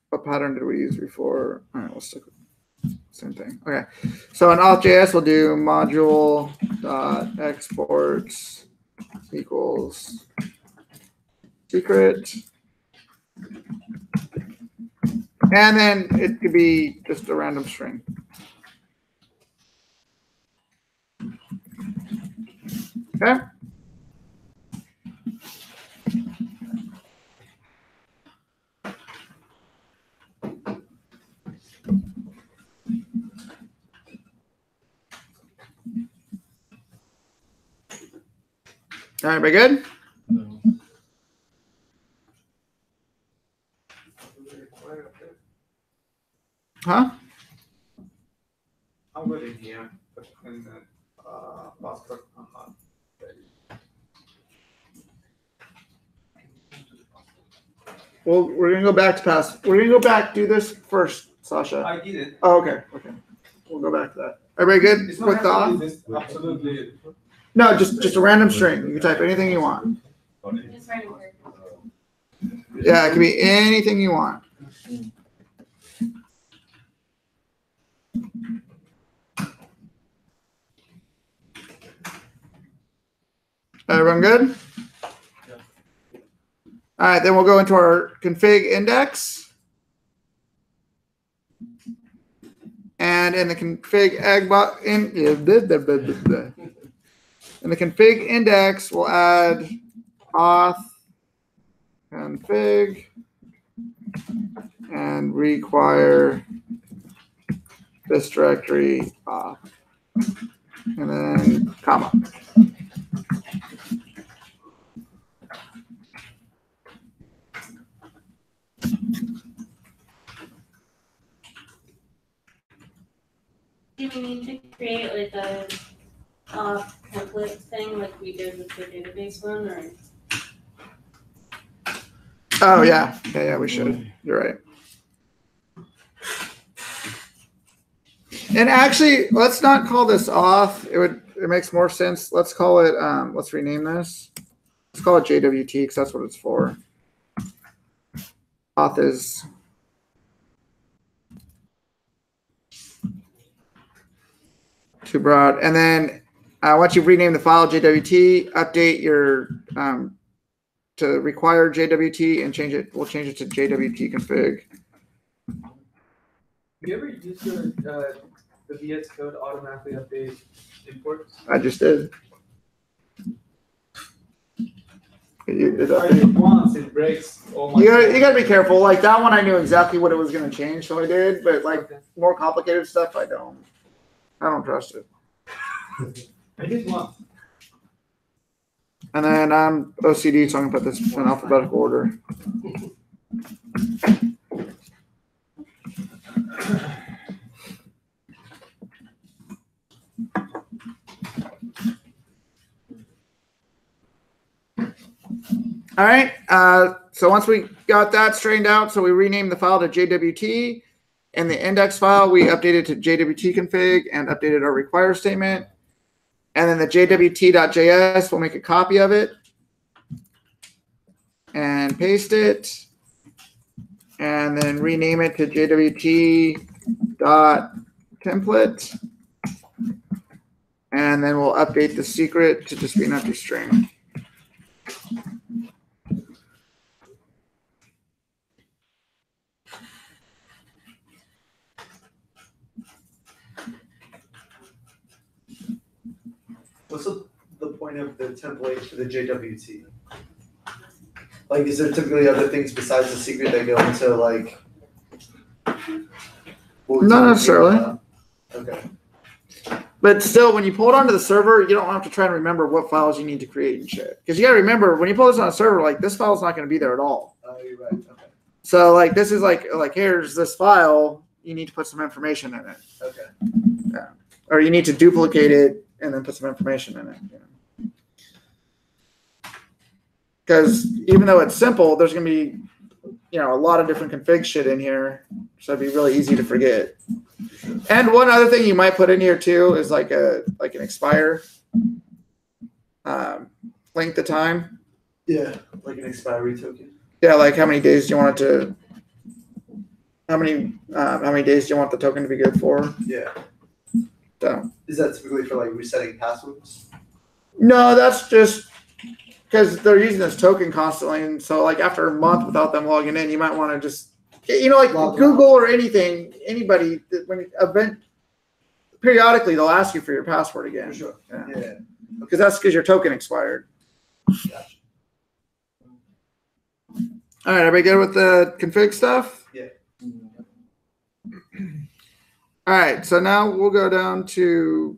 What pattern did we use before? All right, we'll stick with the same thing. Okay, so in auth.js, we'll do module.exports equals secret. And then it could be just a random string. Okay. All right, everybody good? No. Huh? I'm good in here, but in the passport, I'm not ready. Well, we're gonna go back to pass. We're gonna go back. Do this first, Sasha. I did it. Oh, okay. Okay. We'll go back to that. Everybody good It's with not the auth? absolutely this, absolutely. No, just a random string. You can type anything you want. Just write a word. Yeah, it can be anything you want. Everyone good? Yeah. All right, then we'll go into our config index. And in the config in the config index, we'll add auth config and require this directory auth. And then comma. Do we need to create like a template thing like we did with the database one, or? Oh yeah, we should. You're right. And actually, let's not call this auth. It makes more sense. Let's call it. Let's rename this. Let's call it JWT because that's what it's for. Auth is. Too broad. And then once you've renamed the file JWT, update your to require JWT and change it. We'll change it to JWT config. Have you ever used the VS Code automatically update imports? I just did. I did once, it breaks. Oh my You gotta be careful. Like that one, I knew exactly what it was gonna change, so I did. But like more complicated stuff, I don't trust it. I did once. And then I'm OCD, so I'm gonna put this in alphabetical order. All right. So once we got that straightened out, so we renamed the file to JWT, and the index file we updated to JWT config and updated our require statement. And then the JWT.js, we'll make a copy of it and paste it, and then rename it to JWT.template. And then we'll update the secret to just be an empty string. What's the point of the template for the JWT? Like, is there typically other things besides the secret that go into like? Not necessarily. Okay. But still, when you pull it onto the server, you don't have to try and remember what files you need to create and shit. Because you got to remember, when you pull this on a server, like this file is not going to be there at all. Oh, you're right. Okay. So like this is like here's this file. You need to put some information in it. Okay. Yeah. Or you need to duplicate it and then put some information in it. Because even though it's simple, there's going to be a lot of different config shit in here, so it'd be really easy to forget. And one other thing you might put in here too is like an expire length of time. Yeah, like an expiry token. Yeah, like how many days do you want it to? How many days do you want the token to be good for? Yeah. So. Is that typically for like resetting passwords? No, that's just because they're using this token constantly, and so like after a month without them logging in, you might want to just like Google or anybody when periodically they'll ask you for your password again. For sure. Yeah. Because that's because your token expired. Gotcha. All right, everybody good with the config stuff? Yeah. All right, so now we'll go down to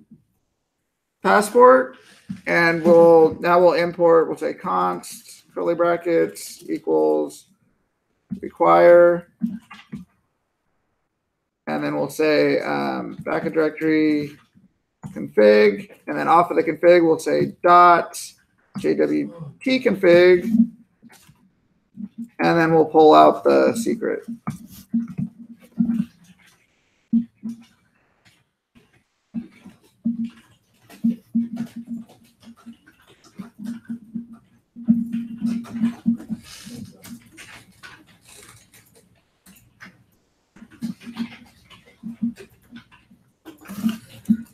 passport, and we'll import. We'll say const curly brackets equals require, and then we'll say backup directory config, and then off of the config we'll say dot jwt config, and then we'll pull out the secret.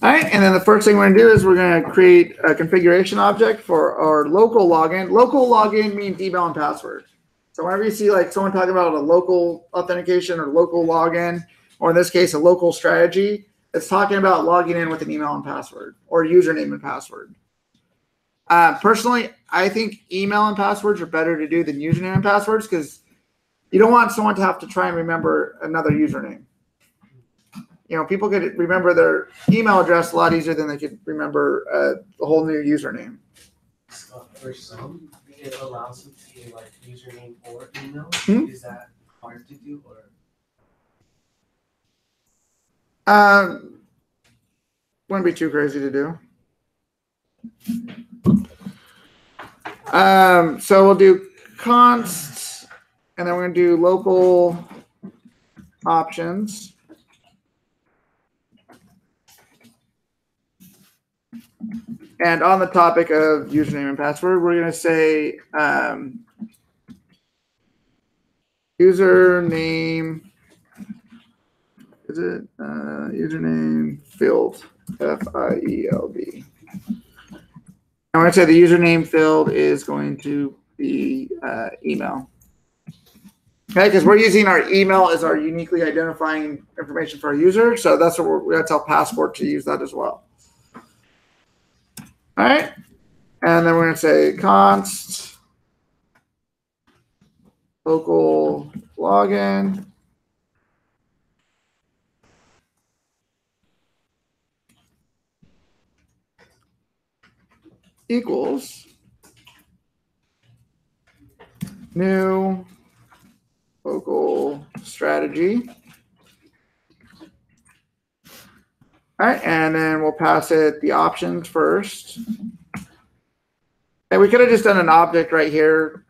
All right, and then the first thing we're going to do is we're going to create a configuration object for our local login. Local login means email and password. So whenever you see like someone talking about a local authentication or local login, or in this case, a local strategy, it's talking about logging in with an email and password or username and password. Personally, I think email and passwords are better to do than username and passwords because you don't want someone to have to try and remember another username. People could remember their email address a lot easier than they could remember a whole new username. For some, it allows them to do like username or email. Is that hard to do or? Wouldn't be too crazy to do. So we'll do const, and then we're going to do local options. And on the topic of username and password, we're going to say username. Is it username field? FIELD. I'm going to say the username field is going to be email. Okay, because we're using our email as our uniquely identifying information for our user, so that's what we're going to tell Passport to use that as well. All right, and then we're going to say const local login equals new local strategy. All right, and then we'll pass it the options first. And we could have just done an object right here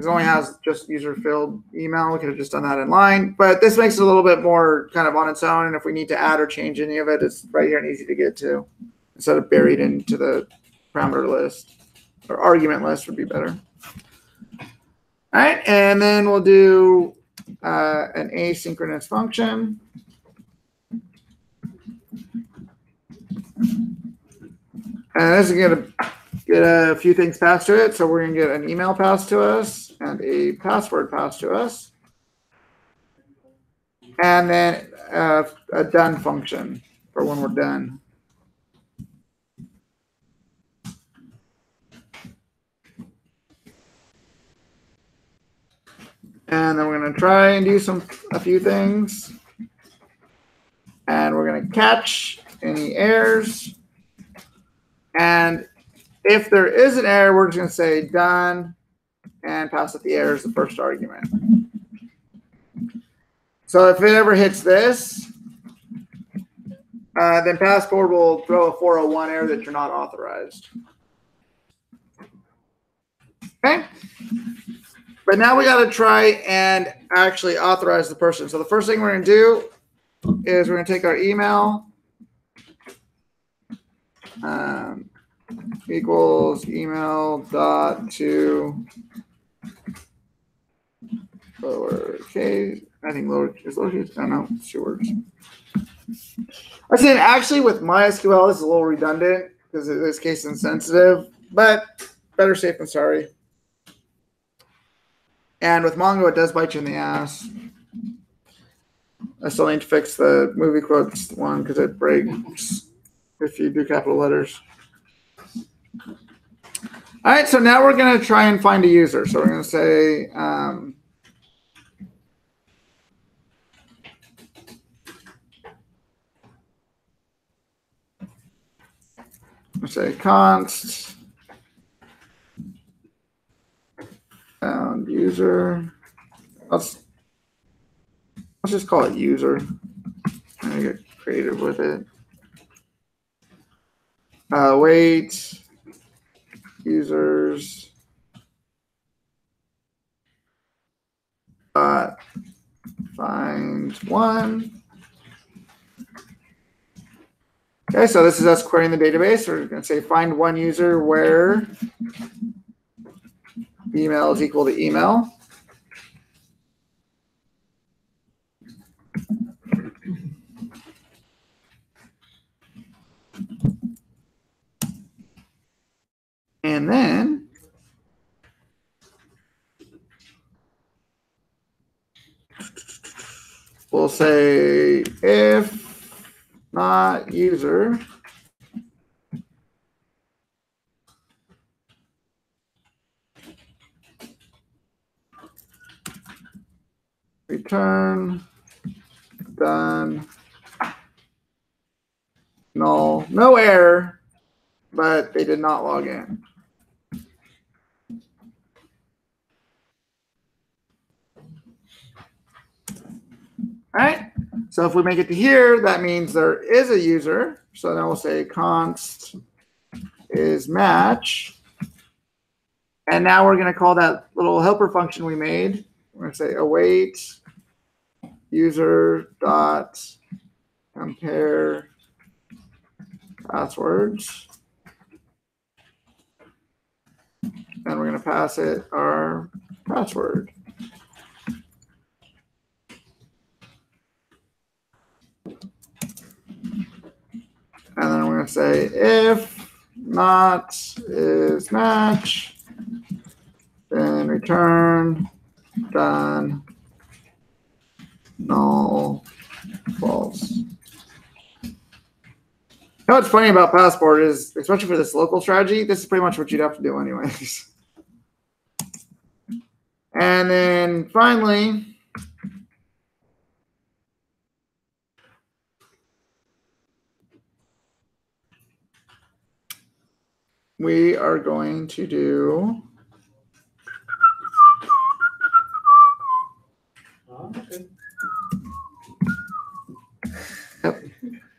Because it only has just user filled email. We could have just done that in line, but this makes it a little bit more kind of on its own. And if we need to add or change any of it, it's right here and easy to get to instead of buried into the parameter list, or argument list would be better. All right, and then we'll do an asynchronous function. And this is going to get a few things passed to it. So we're going to get an email passed to us and a password passed to us. And then a done function for when we're done. And then we're going to try and do a few things. And we're going to catch any errors. And if there is an error, we're just going to say done and pass it the error as the first argument. So if it ever hits this, then Passport will throw a 401 error that you're not authorized. Okay. But now we got to try and actually authorize the person. So the first thing we're going to do is we're going to take our email equals email dot to lowercase. I think lowercase. I don't know. It's 2 words. I said actually with MySQL, this is a little redundant because in this case it's insensitive, but better safe than sorry. And with Mongo, it does bite you in the ass. I still need to fix the movie quotes one because it breaks if you do capital letters. All right, so now we're going to try and find a user. So we're going to say const found user. Let's just call it user. I'm going to get creative with it. Wait, users, find one. Okay, so this is us querying the database. We're going to say find one user where email is equal to email. And then we'll say if not user, return done null, no error, but they did not log in. All right, so if we make it to here, that means there is a user. So then we'll say const is match. And now we're going to call that little helper function we made. We're going to say await user dot compare passwords. And we're going to pass it our password. And then we're going to say if not is match, then return done null false. You know what's funny about Passport is, especially for this local strategy, this is pretty much what you'd have to do anyways. And then finally, we are going to do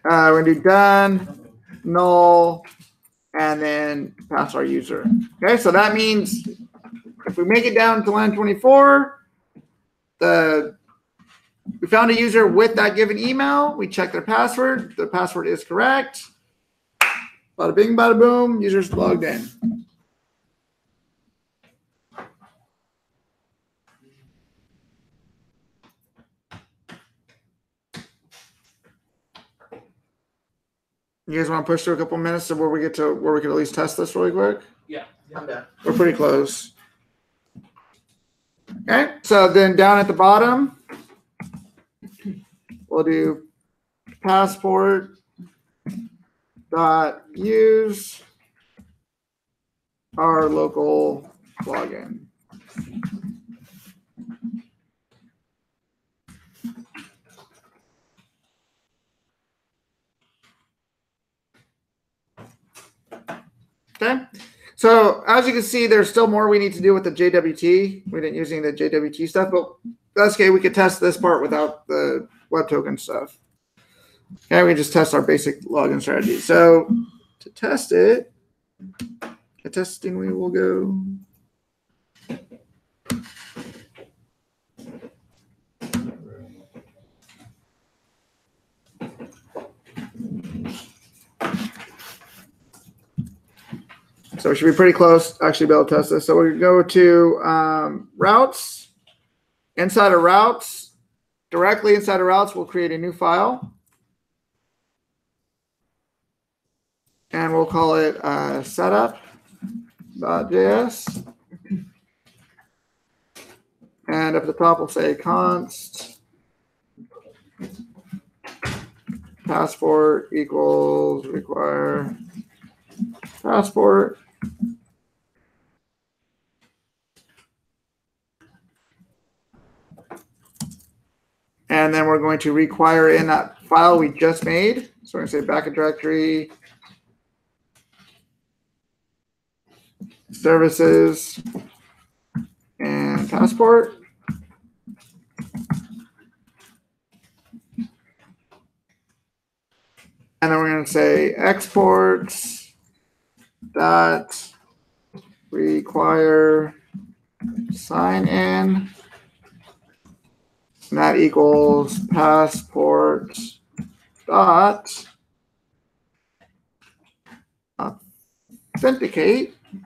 we're going to do done, null, and then pass our user. Okay, so that means if If we make it down to line 24, we found a user with that given email. We check their password. The password is correct. Bada bing, bada boom. User's logged in. You guys want to push through a couple minutes to where we get to where we can at least test this really quick? Yeah. I'm down. We're pretty close. Okay, so then down at the bottom, we'll do passport dot use our local login. Okay, so as you can see, there's still more we need to do with the JWT. We didn't use any of the JWT stuff, but that's okay. We could test this part without the web token stuff. Okay, we just test our basic login strategy. So to test it, the testing we will go. So we should be pretty close to actually be able to test this. So we go to routes. Inside of routes, directly inside of routes, we'll create a new file. And we'll call it setup.js. And up at the top, we'll say const passport equals require passport. And then we're going to require in that file we just made. So we're going to say backup directory services and passport. And then we're going to say exports dot require sign in. And that equals passport dot authenticate. And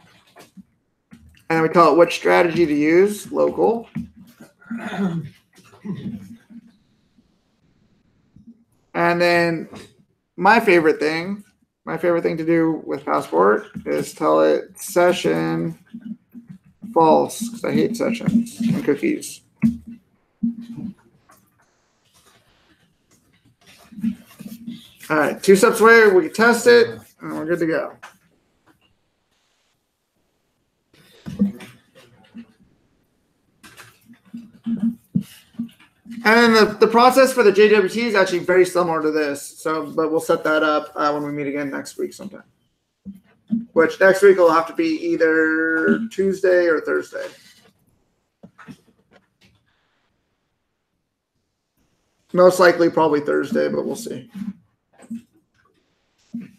then we tell it which strategy to use, local. And then my favorite thing to do with passport is tell it session false, because I hate sessions and cookies. All right, 2 steps away, we can test it, and we're good to go. And then the process for the JWT is actually very similar to this. So, but we'll set that up when we meet again next week sometime. Which next week will have to be either Tuesday or Thursday. Most likely probably Thursday, but we'll see.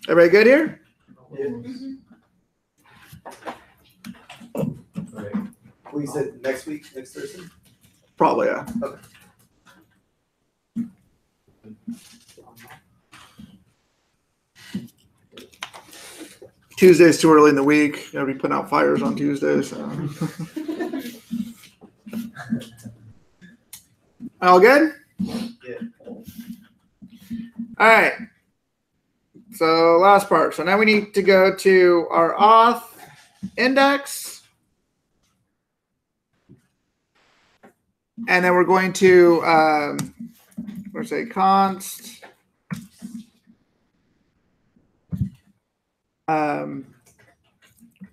Everybody good here? Yeah. All right. We said next week, next Thursday? Probably, yeah. Okay. Tuesday's too early in the week. Gotta be putting out fires on Tuesdays. So. All good? Yeah. All right. So last part. So now we need to go to our auth index. And then we're going to say const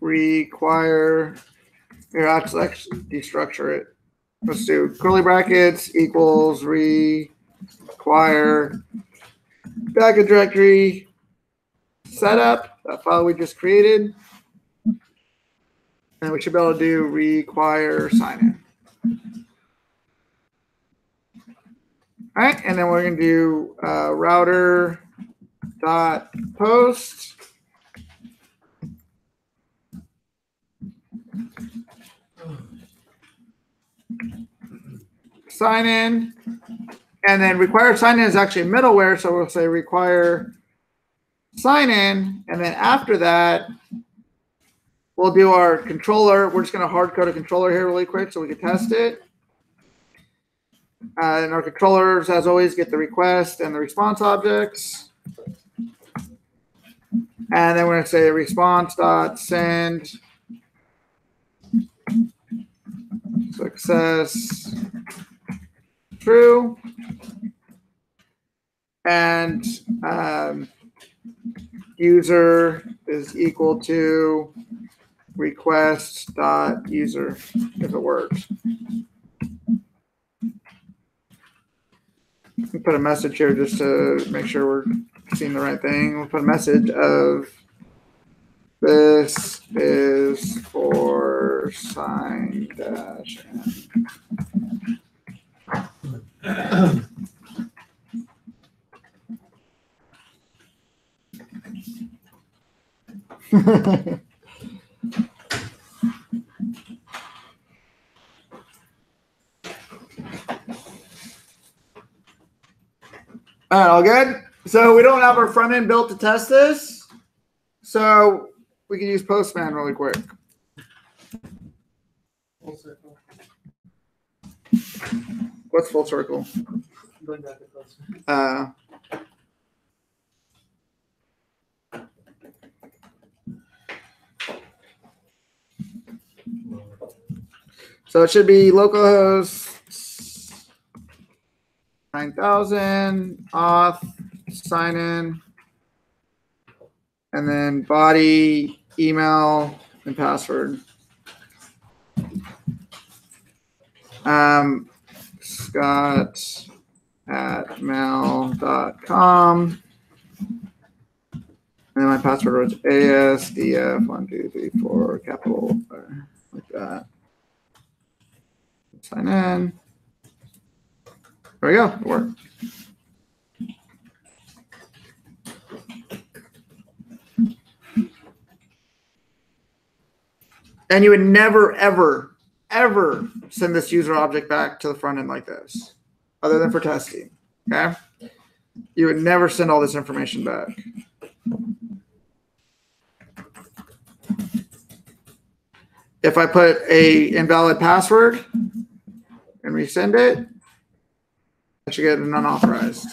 require, here, let's actually destructure it. Let's do curly brackets equals require backup directory setup, that file we just created. And we should be able to do require sign in. All right, and then we're going to do router dot post sign in, and then require sign in is actually a middleware. So we'll say require sign in, and then after that, we'll do our controller. We're just going to hard code a controller here really quick so we can test it. And our controllers, as always, get the request and the response objects. And then we're going to say response.send success true. And user is equal to request.user if it works. We'll put a message here just to make sure we're seeing the right thing. We'll put a message of this is for sign dash n. All right, all good? So we don't have our front end built to test this. So we can use Postman really quick. Full circle. What's full circle? Going back to Postman. So it should be localhost 9000 auth sign in, and then body email and password. Scott@mail.com. And then my password was ASDF1234 capital like that. Sign in. There we go. It worked. And you would never, ever, ever send this user object back to the front end like this, other than for testing. Okay? You would never send all this information back. If I put a invalid password and resend it, I should get an unauthorized.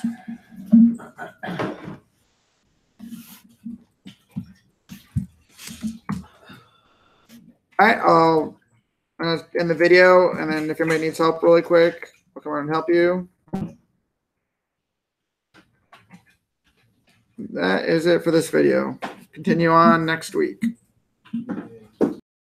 All right, I'll end the video, and then if anybody needs help really quick, I'll come around and help you. That is it for this video. Continue on next week.